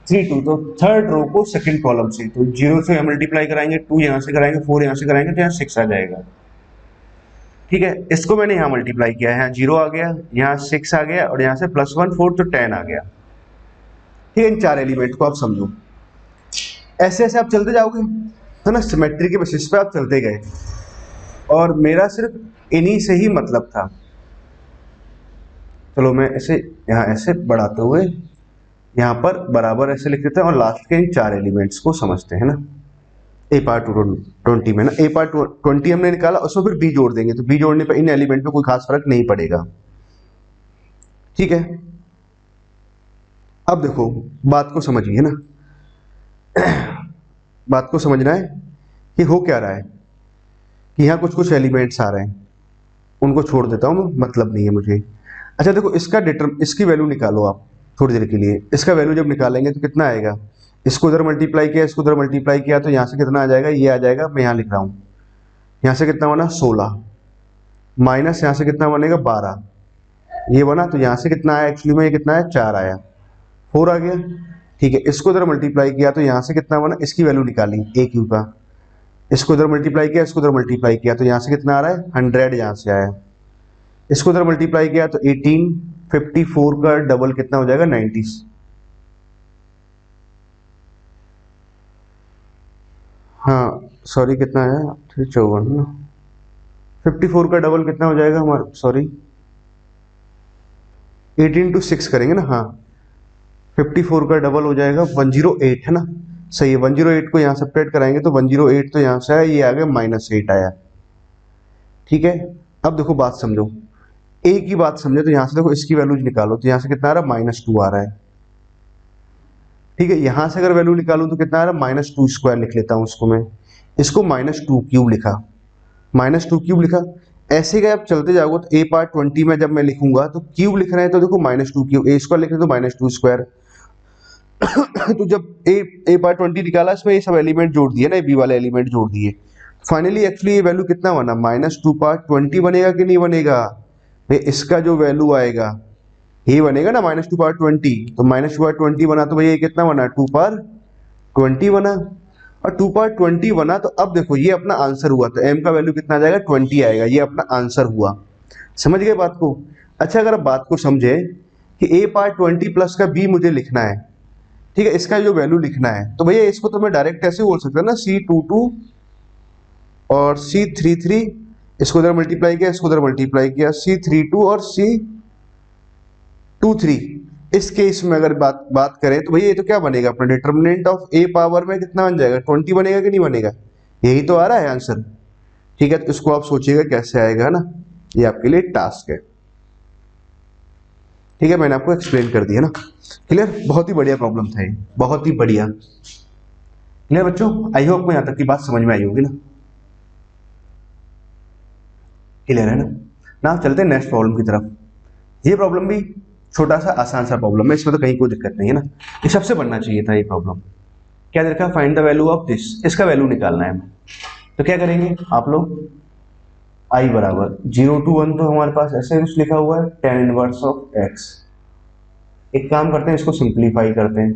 A: 3 2, तो थर्ड रो को सेकंड कॉलम से, तो 0 से मल्टीप्लाई कराएंगे, 2 यहाँ से कराएंगे, 4 यहाँ से कराएंगे, तो यहाँ 6 आ जाएगा, ठीक है। इसको मैंने यहाँ मल्टीप्लाई किया है, यहाँ 0 आ गया, यहाँ 6 आ गया, और यहाँ से +1 4 तो 10 आ गया, ठीक है। इन 4 एलिमेंट को आप समझो, ऐसे ऐसे आप चलते जाओगे, है ना, सिमेट्री के बेसिस पे आप चलते गए, और मेरा सिर्फ इन्हीं से ही मतलब था। चलो मैं ऐसे यहाँ ऐसे बढ़ाते हुए यहाँ पर बराबर ऐसे लिख देते हैं, और लास्ट के इन 4 एलिमेंट्स को समझते हैं ना। ए पार्ट 20 में ना, ए पार्ट 20 हमने निकाला, उसमें फिर बी जोड़ देंगे, तो बी जोड़ने पर इन एलिमेंट में कोई खास फर्क नहीं पड़ेगा, ठीक है। अब देखो बात को समझिए ना, बात को समझना है कि हो क्या रहा है, कि यहाँ कुछ कुछ एलिमेंट्स आ रहे हैं, उनको छोड़ देता हूँ, मतलब नहीं है मुझे। अच्छा देखो इसकी वैल्यू निकालो आप थोड़ी देर के लिए। इसका वैल्यू जब निकालेंगे तो कितना आएगा, इसको उधर मल्टीप्लाई किया, इसको उधर मल्टीप्लाई किया, तो यहाँ से कितना आ जाएगा, ये आ जाएगा, मैं यहाँ लिख रहा हूँ, यहाँ से कितना बना 16, माइनस यहाँ से कितना बनेगा 12, ये बना, तो यहाँ से कितना आया, एक्चुअली में ये कितना है 4 आया, 4 आ गया, ठीक है। इसको उधर मल्टीप्लाई किया तो यहाँ से कितना बना, इसकी वैल्यू निकाली ए क्यू का, इसको उधर मल्टीप्लाई किया, इसको उधर मल्टीप्लाई किया, तो यहाँ से कितना आ रहा है 100 यहाँ से आया, इसको उधर मल्टीप्लाई किया तो 18, 54 का डबल कितना हो जाएगा 90, हाँ सॉरी कितना है 54 ना, 54 का डबल कितना हो जाएगा हमारा, सॉरी 18 to 6 करेंगे ना, हाँ 54 का डबल हो जाएगा 108, है ना, सही है। 108 को यहाँ सब्ट्रैक्ट कराएंगे तो 108 तो यहाँ से आया, ये आ गया -8 आया, ठीक है। अब देखो बात समझो, ए की बात समझे, तो यहाँ से देखो इसकी वैल्यू निकालो, तो यहाँ से कितना आ रहा है -2 आ रहा है, ठीक है। यहाँ से अगर वैल्यू निकालूं तो कितना आ रहा है -2² लिख लेता हूँ उसको मैं। इसको -2³ लिखा, -2³ लिखा। ऐसे गए आप चलते जाओगे तो a पावर 20 में जब मैं लिखूंगा तो क्यूब लिख रहे हैं तो देखो -2³ a स्क्वायर लिख रहे हैं तो -2²। तो जब a पावर 20 निकाला इसमें ये सब एलिमेंट जोड़ दिए ना, b वाले एलिमेंट जोड़ दिए, फाइनली एक्चुअली ये वैल्यू कितना बना, -2 पावर 20 बनेगा कि नहीं बनेगा भाई। इसका जो वैल्यू आएगा ये बनेगा ना -2 पावर 20, तो -2 पावर 20 बना तो भैया ये कितना बना, 2 पावर 20 बना। और 2 पावर 20 बना तो अब देखो ये अपना आंसर हुआ, तो m का वैल्यू कितना आ जाएगा, 20 आएगा, ये अपना आंसर हुआ। समझ गए बात को। अच्छा अगर आप बात को समझे कि a पावर 20 प्लस का b मुझे लिखना है, ठीक है, इसका जो वैल्यू लिखना है, तो भैया इसको तो मैं डायरेक्ट ऐसे बोल सकता हूँ ना, C22 और C33, इसको इधर मल्टीप्लाई किया, इसको इधर मल्टीप्लाई किया, C32 और C23। इस केस में अगर बात करें तो भैया ये तो क्या बनेगा अपना, डिटर्मिनेंट ऑफ a पावर में कितना बन जाएगा, 20 बनेगा कि नहीं बनेगा, यही तो आ रहा है आंसर। ठीक है, तो इसको आप सोचिएगा कैसे आएगा ना, ये आपके लिए टास्क है। ठीक है, मैंने आपको एक्सप्लेन कर दिया ना, क्लियर। बहुत ही बढ़िया प्रॉब्लम था ये, बहुत ही बढ़िया। क्लियर बच्चों, आई होप को यहाँ तक की बात समझ में आई होगी ना, क्लियर है ना चलते हैं नेक्स्ट प्रॉब्लम की तरफ। ये प्रॉब्लम भी छोटा सा आसान सा प्रॉब्लम है, इसमें तो कहीं कोई दिक्कत नहीं है ना, ये सबसे बनना चाहिए था ये प्रॉब्लम। क्या देखा, find the value of this, इसका वैल्यू निकालना है हमें। तो क्या करेंगे आप लोग, i बराबर 0 to 1, तो हमारे पास ऐसे कुछ लिखा हुआ है tan इनवर्स ऑफ x। एक काम करते हैं, इसको सिंप्लीफाई करते हैं।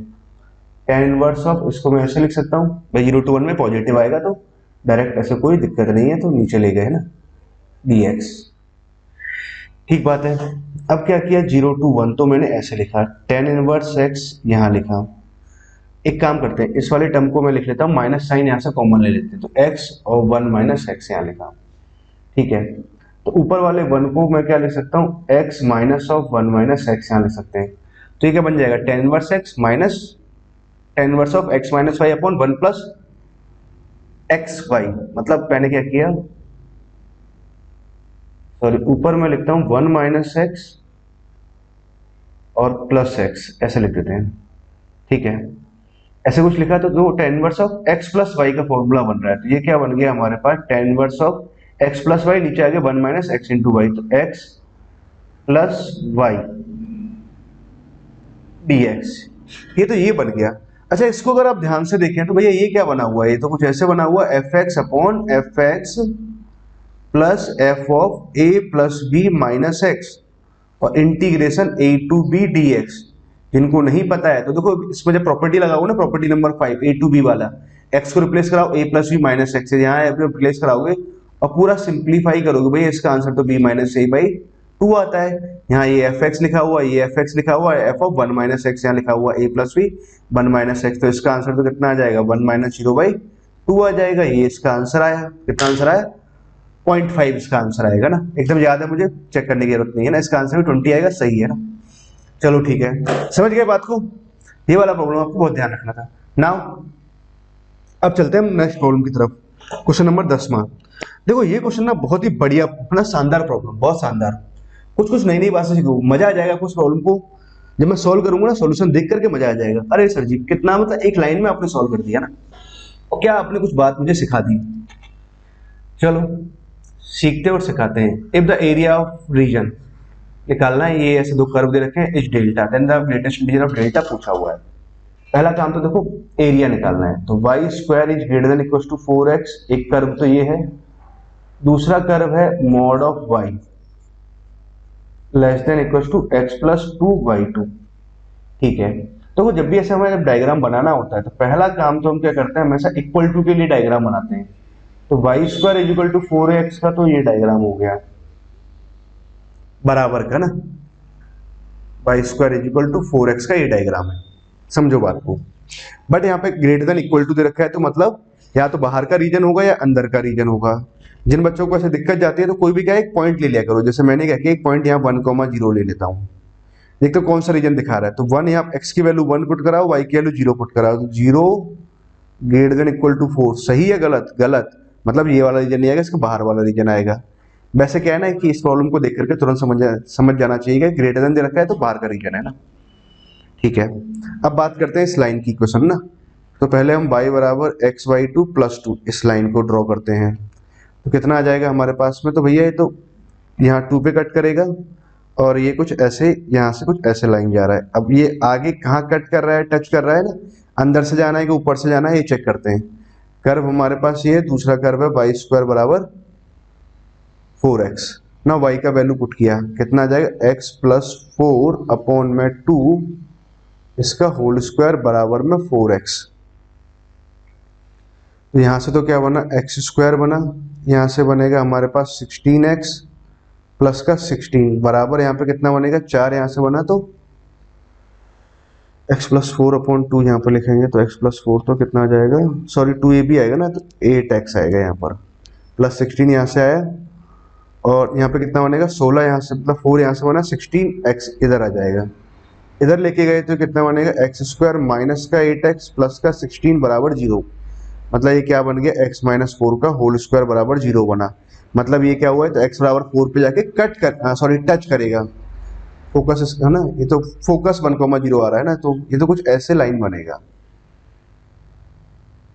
A: tan इनवर्स ऑफ, इसको मैं ऐसे लिख सकता हूँ भाई, 0 to 1 में पॉजिटिव आएगा तो डायरेक्ट ऐसे कोई दिक्कत नहीं है, तो नीचे ले गए ना dx। ठीक बात है। अब क्या किया, 0 to 1 तो मैंने ऐसे लिखा, tan इनवर्स x यहाँ लिखा। एक काम करते हैं, इस वाले टर्म को मैं लिख लेता हूँ, माइनस साइन यहाँ से कॉमन ले लेते हैं, तो x और 1 माइनस एक्स यहाँ लिखा। ठीक है, तो ऊपर वाले 1 को मैं क्या लिख सकता हूँ, x minus of 1 minus X यहाँ लिख सकते हैं। तो ये क्या बन जाएगा, tan इनवर्स x माइनस tan inverse of x minus Y upon 1 plus X Y. मतलब मैंने क्या किया, सॉरी ऊपर मैं लिखता हूँ 1 माइनस एक्स और प्लस एक्स, ऐसे लिख देते हैं। ठीक है, ऐसे कुछ लिखा तो जो tan inverse of x plus Y का फॉर्मूला बन रहा है, तो ये क्या बन गया हमारे पास, tan inverse of x plus Y, नीचे आ गया 1 माइनस एक्स इंटू वाई, तो x प्लस वाई dx, ये बन गया। अच्छा इसको अगर आप ध्यान से देखें तो भैया ये क्या बना हुआ है, ये तो कुछ ऐसे बना हुआ है, f x upon f x plus f of a plus B minus x और integration a to b d x. जिनको नहीं पता है तो देखो इसमें जब प्रॉपर्टी लगाओगे ना, property number 5 A to B वाला, एक्स को रिप्लेस कराओ A plus B minus X, यहाँ रिप्लेस कराओगे और पूरा सिंप्लीफाई करोगे, भाई इसका आंसर तो बी माइनस ए बाई 2 आता है। यहाँ ये एफ एक्स लिखा हुआ, ये एफ एक्स लिखा हुआ है, एफ ऑफ 1 माइनस एक्स यहाँ लिखा हुआ ए प्लस बी 1 माइनस एक्स, तो इसका आंसर तो कितना आ जाएगा, 1 माइनस 0 बाई 2 आ जाएगा। ये इसका आंसर आया, कितना आंसर आया, 0.5 इसका आंसर आएगा ना, एकदम याद है, मुझे चेक करने की जरूरत नहीं है ना, इसका आंसर भी 20 आएगा, सही है ना। चलो ठीक है, समझ गए बात को, ये वाला प्रॉब्लम आपको बहुत ध्यान रखना था। नाउ अब चलते हैं नेक्स्ट प्रॉब्लम की तरफ, क्वेश्चन नंबर 10वां। देखो ये क्वेश्चन ना बहुत ही बढ़िया, अपना शानदार प्रॉब्लम, बहुत शानदार, कुछ नई बातें सीखो, मजा आ जाएगा कुछ प्रॉब्लम को जब मैं सॉल्व करूंगा ना, सॉल्यूशन देख करके मजा आ जाएगा। अरे सर जी कितना, मतलब एक लाइन में आपने सॉल्व कर दिया ना, और क्या आपने कुछ बात मुझे सिखा दी। चलो सीखते और सिखाते हैं। If the area of region निकालना है, ये ऐसे दो कर्व दे रखे हैं, इस delta, then the greatest integer of delta पूछा हुआ है। पहला काम तो देखो एरिया निकालना है, तो Y square is greater than equal to 4x, एक कर्व तो ये है, दूसरा कर्व है mod of Y less than equal to X plus 2y2। ठीक है, तो जब भी ऐसे हमें जब डायग्राम बनाना होता है तो पहला काम तो हम क्या करते हैं, हमेशा इक्वल टू के लिए डायग्राम बनाते हैं। तो Y square is equal to 4x का तो ये डायग्राम हो गया बराबर का ना, Y square is equal to 4x का ये डायग्राम है, समझो बात को। बट यहाँ पे ग्रेटर देन इक्वल टू दे रखा है, तो मतलब या तो बाहर का रीजन होगा या अंदर का रीजन होगा। जिन बच्चों को ऐसे दिक्कत जाती है तो कोई भी क्या एक पॉइंट ले लिया करो, जैसे मैंने क्या किया, एक पॉइंट यहाँ 1,0 ले लेता हूँ, देखते हो कौन सा रीजन दिखा रहा है, तो 1 यहाँ x की वैल्यू 1 पुट कराओ, y की वैल्यू 0 पुट कराओ, तो 0 ग्रेटर देन इक्वल टू 4, सही है गलत, गलत, मतलब ये वाला रीजन नहीं आएगा, इसका बाहर वाला रीजन आएगा। वैसे क्या है ना कि इस प्रॉब्लम को देख करके तुरंत समझ जाना चाहिए कि ग्रेटर देन दे रखा है तो बाहर का रीजन है ना। ठीक है, अब बात करते हैं इस लाइन की क्वेश्चन ना, तो पहले हम y बराबर x/2 + 2 इस लाइन को ड्रॉ करते हैं। तो कितना आ जाएगा हमारे पास में, तो भैया ये तो यहाँ 2 पे कट करेगा और ये कुछ ऐसे यहाँ से कुछ ऐसे लाइन जा रहा है। अब ये आगे कहाँ कट कर रहा है, टच कर रहा है ना, अंदर से जाना है कि ऊपर से जाना है, ये चेक करते हैं। कर्व हमारे पास ये दूसरा कर्व है y² बराबर 4x। ना y का वैल्यू पुट किया, कितना आ जाएगा x + 4/2 इसका होल स्क्वायर बराबर में 4x। तो यहाँ से तो क्या बना, x² बना, यहाँ से बनेगा हमारे पास 16x प्लस का 16 बराबर यहाँ पे कितना बनेगा 4, यहाँ से बना तो x + 4/2 यहाँ पर लिखेंगे तो x + 4 तो कितना आ जाएगा, सॉरी 2a भी आएगा ना, तो 8x आएगा यहाँ पर, प्लस 16 यहाँ से आया और यहाँ पे कितना बनेगा 16, यहाँ से मतलब 4 यहाँ से बना, 16x इधर आ जाएगा। इधर लेके गए तो कितना बनेगा x² माइनस का 8x प्लस का 16 बराबर 0। मतलब ये क्या बन गया x - 4 का होल स्क्वायर बराबर 0 बना। मतलब ये क्या हुआ है, तो x बराबर 4 पे जाके टच करेगा। फोकस है ना, ये तो फोकस 1,0 आ रहा है ना, तो ये तो कुछ ऐसे लाइन बनेगा।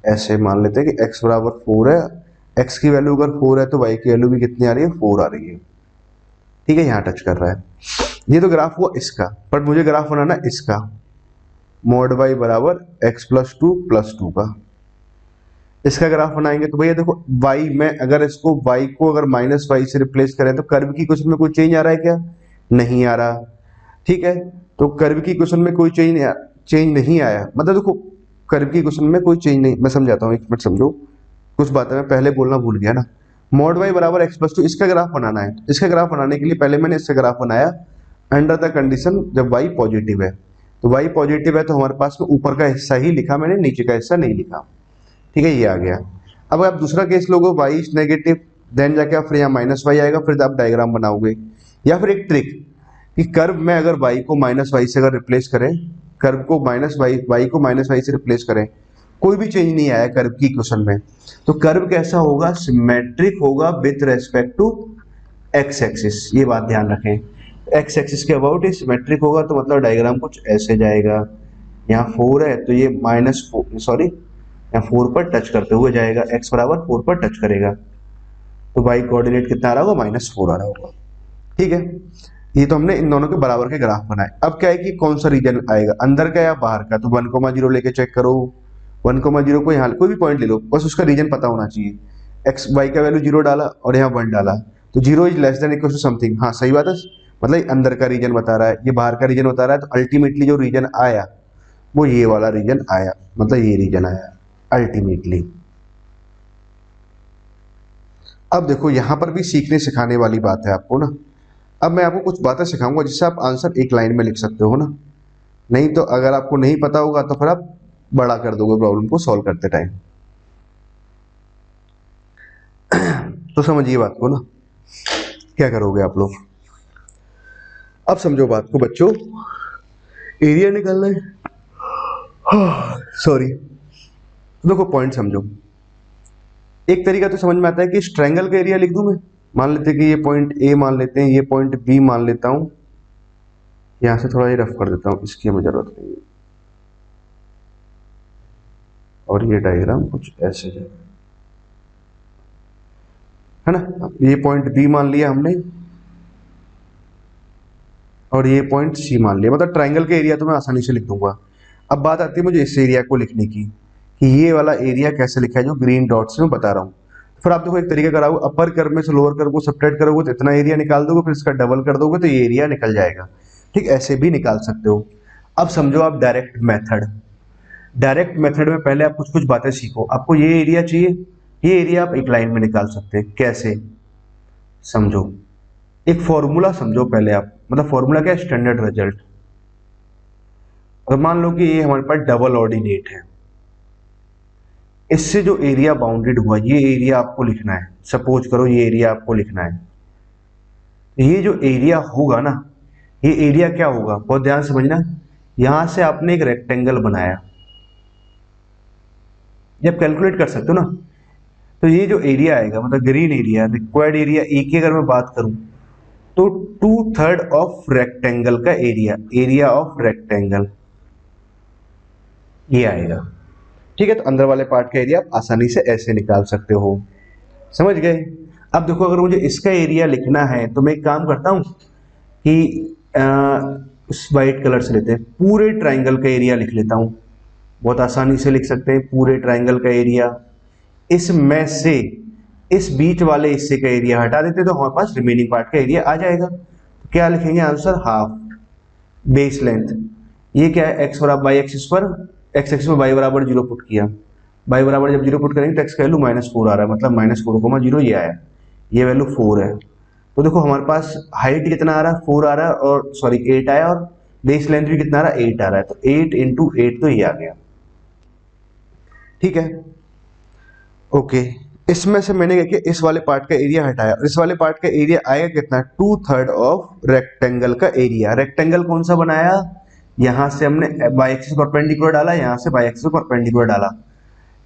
A: ऐसे मान लेते हैं कि x बराबर 4 है, x की वैल्यू अगर 4 है तो y की वैल्यू भी कितनी आ रही है, 4 आ रही है। ठीक है, यहाँ टच कर रहा है। ये तो ग्राफ हुआ इसका, पर मुझे ग्राफ बनाना इसका, mod y बराबर x + 2 + 2 का। इसका ग्राफ बनाएंगे तो भैया देखो y में अगर इसको y को अगर -y से रिप्लेस करें तो कर्व की क्वेश्चन में कोई चेंज आ रहा है क्या, नहीं आ रहा। ठीक है, तो कर्व की क्वेश्चन में कोई चेंज नहीं आया, मतलब देखो कर्व की क्वेश्चन में कोई चेंज नहीं, मैं समझाता हूँ, एक मिनट समझो, कुछ बातें मैं पहले बोलना भूल गया ना। mod y बराबर x + 2 इसका ग्राफ बनाना है। इसका ग्राफ बनाने के लिए पहले मैंने इसका ग्राफ बनाया अंडर द कंडीशन जब y पॉजिटिव है। तो y पॉजिटिव है तो हमारे पास में ऊपर का हिस्सा ही लिखा मैंने, नीचे का हिस्सा नहीं लिखा। ठीक है, ये आ गया। अब आप दूसरा केस लोगे y इज नेगेटिव, देन जाके आप फिर यहाँ -y आएगा, फिर आप डायग्राम बनाओगे। या फिर एक ट्रिक कि कर्व में अगर y को -y से अगर रिप्लेस करें, कर्व को y को -y से रिप्लेस करें, कोई भी चेंज नहीं आया कर्व की इक्वेशन में, तो कर्व कैसा होगा, सिमेट्रिक होगा with respect to x axis. ये बात ध्यान रखें, x एक्सिस के अबाउट ये सिमेट्रिक होगा, तो मतलब डायग्राम कुछ ऐसे जाएगा। यहाँ 4 है तो ये यहाँ 4 पर टच करते हुए जाएगा, x बराबर 4 पर टच करेगा, तो y कोऑर्डिनेट कितना आ रहा होगा, -4 आ रहा होगा। ठीक है, ये तो हमने इन दोनों के बराबर के ग्राफ बनाए। अब क्या है कि कौन सा रीजन आएगा, अंदर का या बाहर का, तो 1,0 लेके चेक करो। 1,0 को यहाँ कोई भी पॉइंट ले लो, बस उसका रीजन पता होना चाहिए। y का वैल्यू 0 डाला और यहाँ 1 डाला, तो 0 is less than equal to something. हाँ सही बात है, मतलब ये अंदर का रीजन बता रहा है, ये बाहर का रीजन बता रहा है, तो अल्टीमेटली जो रीजन आया वो ये वाला रीजन आया, मतलब ये रीजन आया अल्टीमेटली। अब देखो यहां पर भी सीखने सिखाने वाली बात है आपको ना। अब मैं आपको कुछ बातें सिखाऊंगा जिससे आप आंसर एक लाइन में लिख सकते हो ना, नहीं तो अगर आपको नहीं पता होगा तो फिर आप बड़ा कर दोगे प्रॉब्लम को सॉल्व करते टाइम। तो समझिए बात को ना, क्या करोगे आप लोग। अब समझो बात को बच्चों, एरिया निकालना है, सॉरी, देखो पॉइंट समझो। एक तरीका तो समझ में आता है कि इस ट्रायंगल का एरिया लिख दूं मैं, मान लेते हैं कि ये पॉइंट ए मान लेते हैं, ये पॉइंट बी मान लेता हूं, यहां से थोड़ा ये रफ कर देता हूं, इसकी हमें जरूरत नहीं है, और ये डायग्राम कुछ ऐसे है ना। ये पॉइंट बी मान लिया हमने और ये पॉइंट सी मान लिया, मतलब ट्रायंगल का एरिया तो मैं आसानी से लिख दूंगा। अब बात आती है मुझे इस एरिया को लिखने की, कि ये वाला एरिया कैसे लिखा है जो ग्रीन डॉट से मैं बता रहा हूँ। फिर आप देखो एक तरीका कराओगे, अपर कर्व में से लोअर कर्व को सब्ट्रैक्ट करोगे तो इतना एरिया निकाल दोगे, फिर इसका डबल कर दोगे तो ये एरिया निकल जाएगा। ठीक, ऐसे भी निकाल सकते हो। अब समझो आप डायरेक्ट मेथड में पहले आप कुछ कुछ बातें सीखो। आपको ये एरिया चाहिए, ये एरिया आप एक लाइन में निकाल सकते हैं, कैसे समझो। एक फॉर्मूला समझो पहले आप, मतलब फॉर्मूला क्या है, स्टैंडर्ड रिजल्ट। और मान लो कि ये हमारे पास डबल ऑर्डिनेट है, इससे जो एरिया बाउंडेड हुआ ये एरिया आपको लिखना है। सपोज करो ये एरिया आपको लिखना है, ये जो एरिया होगा ना, ये एरिया क्या होगा, बहुत ध्यान समझना। यहां से आपने एक रेक्टेंगल बनाया, ये आप कैलकुलेट कर सकते हो ना। तो ये जो एरिया आएगा, मतलब green area, required area A की अगर मैं बात करूं तो 2/3 ऑफ रेक्टेंगल का एरिया ऑफ रेक्टेंगल ये आएगा। ठीक है, तो अंदर वाले पार्ट का एरिया आप आसानी से ऐसे निकाल सकते हो, समझ गए। अब देखो अगर मुझे इसका एरिया लिखना है तो मैं एक काम करता हूँ कि उस वाइट कलर से लेते हैं, पूरे ट्राइंगल का एरिया लिख लेता हूँ। बहुत आसानी से लिख सकते हैं पूरे ट्राइंगल का एरिया। इसमें से इस बीच वाले हिस्से का एरिया हटा देते तो हमारे पास रिमेनिंग पार्ट का एरिया आ जाएगा। तो क्या लिखेंगे आंसर, हाफ बेस लेंथ। ये क्या है, एक्स बराबर वाई एक्सिस पर, एक्स एक्सिस पर वाई बराबर 0 पुट किया, वाई बराबर जब 0 पुट करेंगे तो एक्स का वैल्यू -4 आ रहा है, मतलब -4,0 ये आया, ये वैल्यू 4 है। तो देखो हमारे पास हाइट कितना आ रहा है, 4 आ रहा है, और सॉरी 8 आया, और बेस लेंथ भी कितना आ रहा है, 8 आ रहा है, तो 8 इंटू 8 तो ये आ गया। ठीक है, ओके। इसमें से मैंने क्या किया, इस वाले पार्ट का एरिया हटाया, और इस वाले पार्ट का एरिया आएगा कितना, 2/3 ऑफ रेक्टेंगल का एरिया। रेक्टेंगल कौन सा बनाया, यहां से हमने बाई एक्सिस परपेंडिकुलर डाला, यहां से बाई एक्सिस परपेंडिकुलर डाला।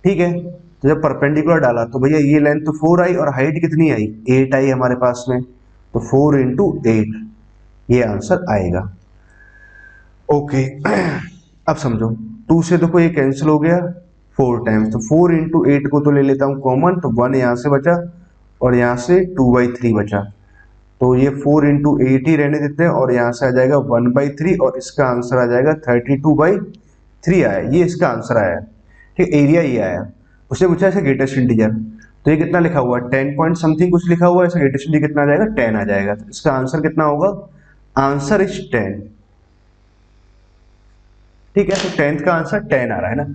A: ठीक है, तो जब परपेंडिकुलर डाला तो भैया ये लेंथ तो 4 आई और हाइट कितनी आई, 8 आई हमारे पास में, तो 4 इंटू 8 ये आंसर आएगा। ओके अब समझो, 2 से देखो ये कैंसिल हो गया 4 टाइम्स, तो 4 इंटू 8 को तो ले लेता हूँ कॉमन, तो 1 यहाँ से बचा और यहाँ से 2/3 बचा, तो ये 4 इंटू 8 ही रहने देते हैं, और यहाँ से आ जाएगा 1/3, और इसका आंसर आ जाएगा 32/3 आया, ये इसका आंसर आया। ठीक, एरिया ये आया। उसने पूछा ऐसे ग्रेटेस्ट इंटीजर, तो ये कितना लिखा हुआ है, 10 पॉइंट समथिंग कुछ लिखा हुआ है, ऐसे ग्रेटेस्ट इंटीजर कितना आ जाएगा, 10 आ जाएगा, तो इसका आंसर कितना होगा, आंसर इज 10। ठीक है, तो 10th का आंसर 10 आ रहा है ना,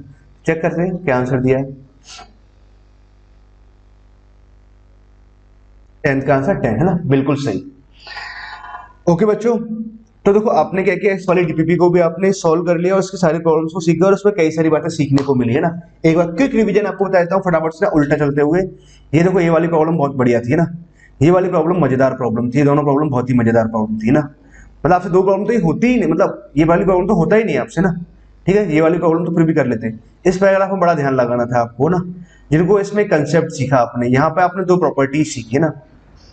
A: चेक करते हैं क्या आंसर दिया है। 10th का आंसर 10 है ना, बिल्कुल सही। ओके बच्चों, तो देखो आपने क्या किया, इस वाली डीपीपी को भी आपने सॉल्व कर लिया और उसके सारे प्रॉब्लम्स को सीख गए, और उसमें कई सारी बातें सीखने को मिली है ना। एक बार क्विक रिवीजन आपको बता देता हूँ फटाफट से उल्टा चलते हुए। ये देखो ये वाली प्रॉब्लम बहुत बढ़िया थी ना, ये वाली प्रॉब्लम मजेदार प्रॉब्लम थी, दोनों प्रॉब्लम बहुत ही मजेदार प्रॉब्लम थी ना। मतलब आपसे दो प्रॉब्लम तो ये होती ही नहीं, मतलब ये वाली प्रॉब्लम तो होता ही नहीं आपसे ना। ठीक है, ये वाली प्रॉब्लम तो फिर भी कर लेते हैं। इस पैराग्राफ में बड़ा ध्यान लगाना था आपको ना, जिनको इसमें कंसेप्ट सीखा आपने, यहाँ पे आपने दो प्रॉपर्टीज सीखी ना,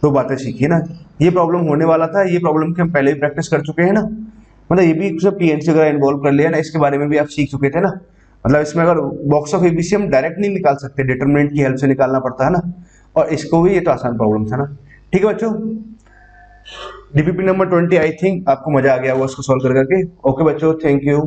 A: दो बातें सीखी ना। ये प्रॉब्लम होने वाला था, ये प्रॉब्लम की हम पहले भी प्रैक्टिस कर चुके हैं ना, मतलब ये भी सब टीएनसी वगैरह इन्वॉल्व कर लिया ना, इसके बारे में भी आप सीख चुके थे ना। मतलब इसमें अगर बॉक्स ऑफ एबीसी हम डायरेक्ट नहीं निकाल सकते, डिटरमिनेंट की हेल्प से निकालना पड़ता है ना, और इसको भी, ये तो आसान प्रॉब्लम था ना। ठीक है बच्चों, डीपीपी नंबर 20 आई थिंक आपको मजा आ गया होगा उसको सॉल्व कर करके। ओके बच्चों, थैंक यू।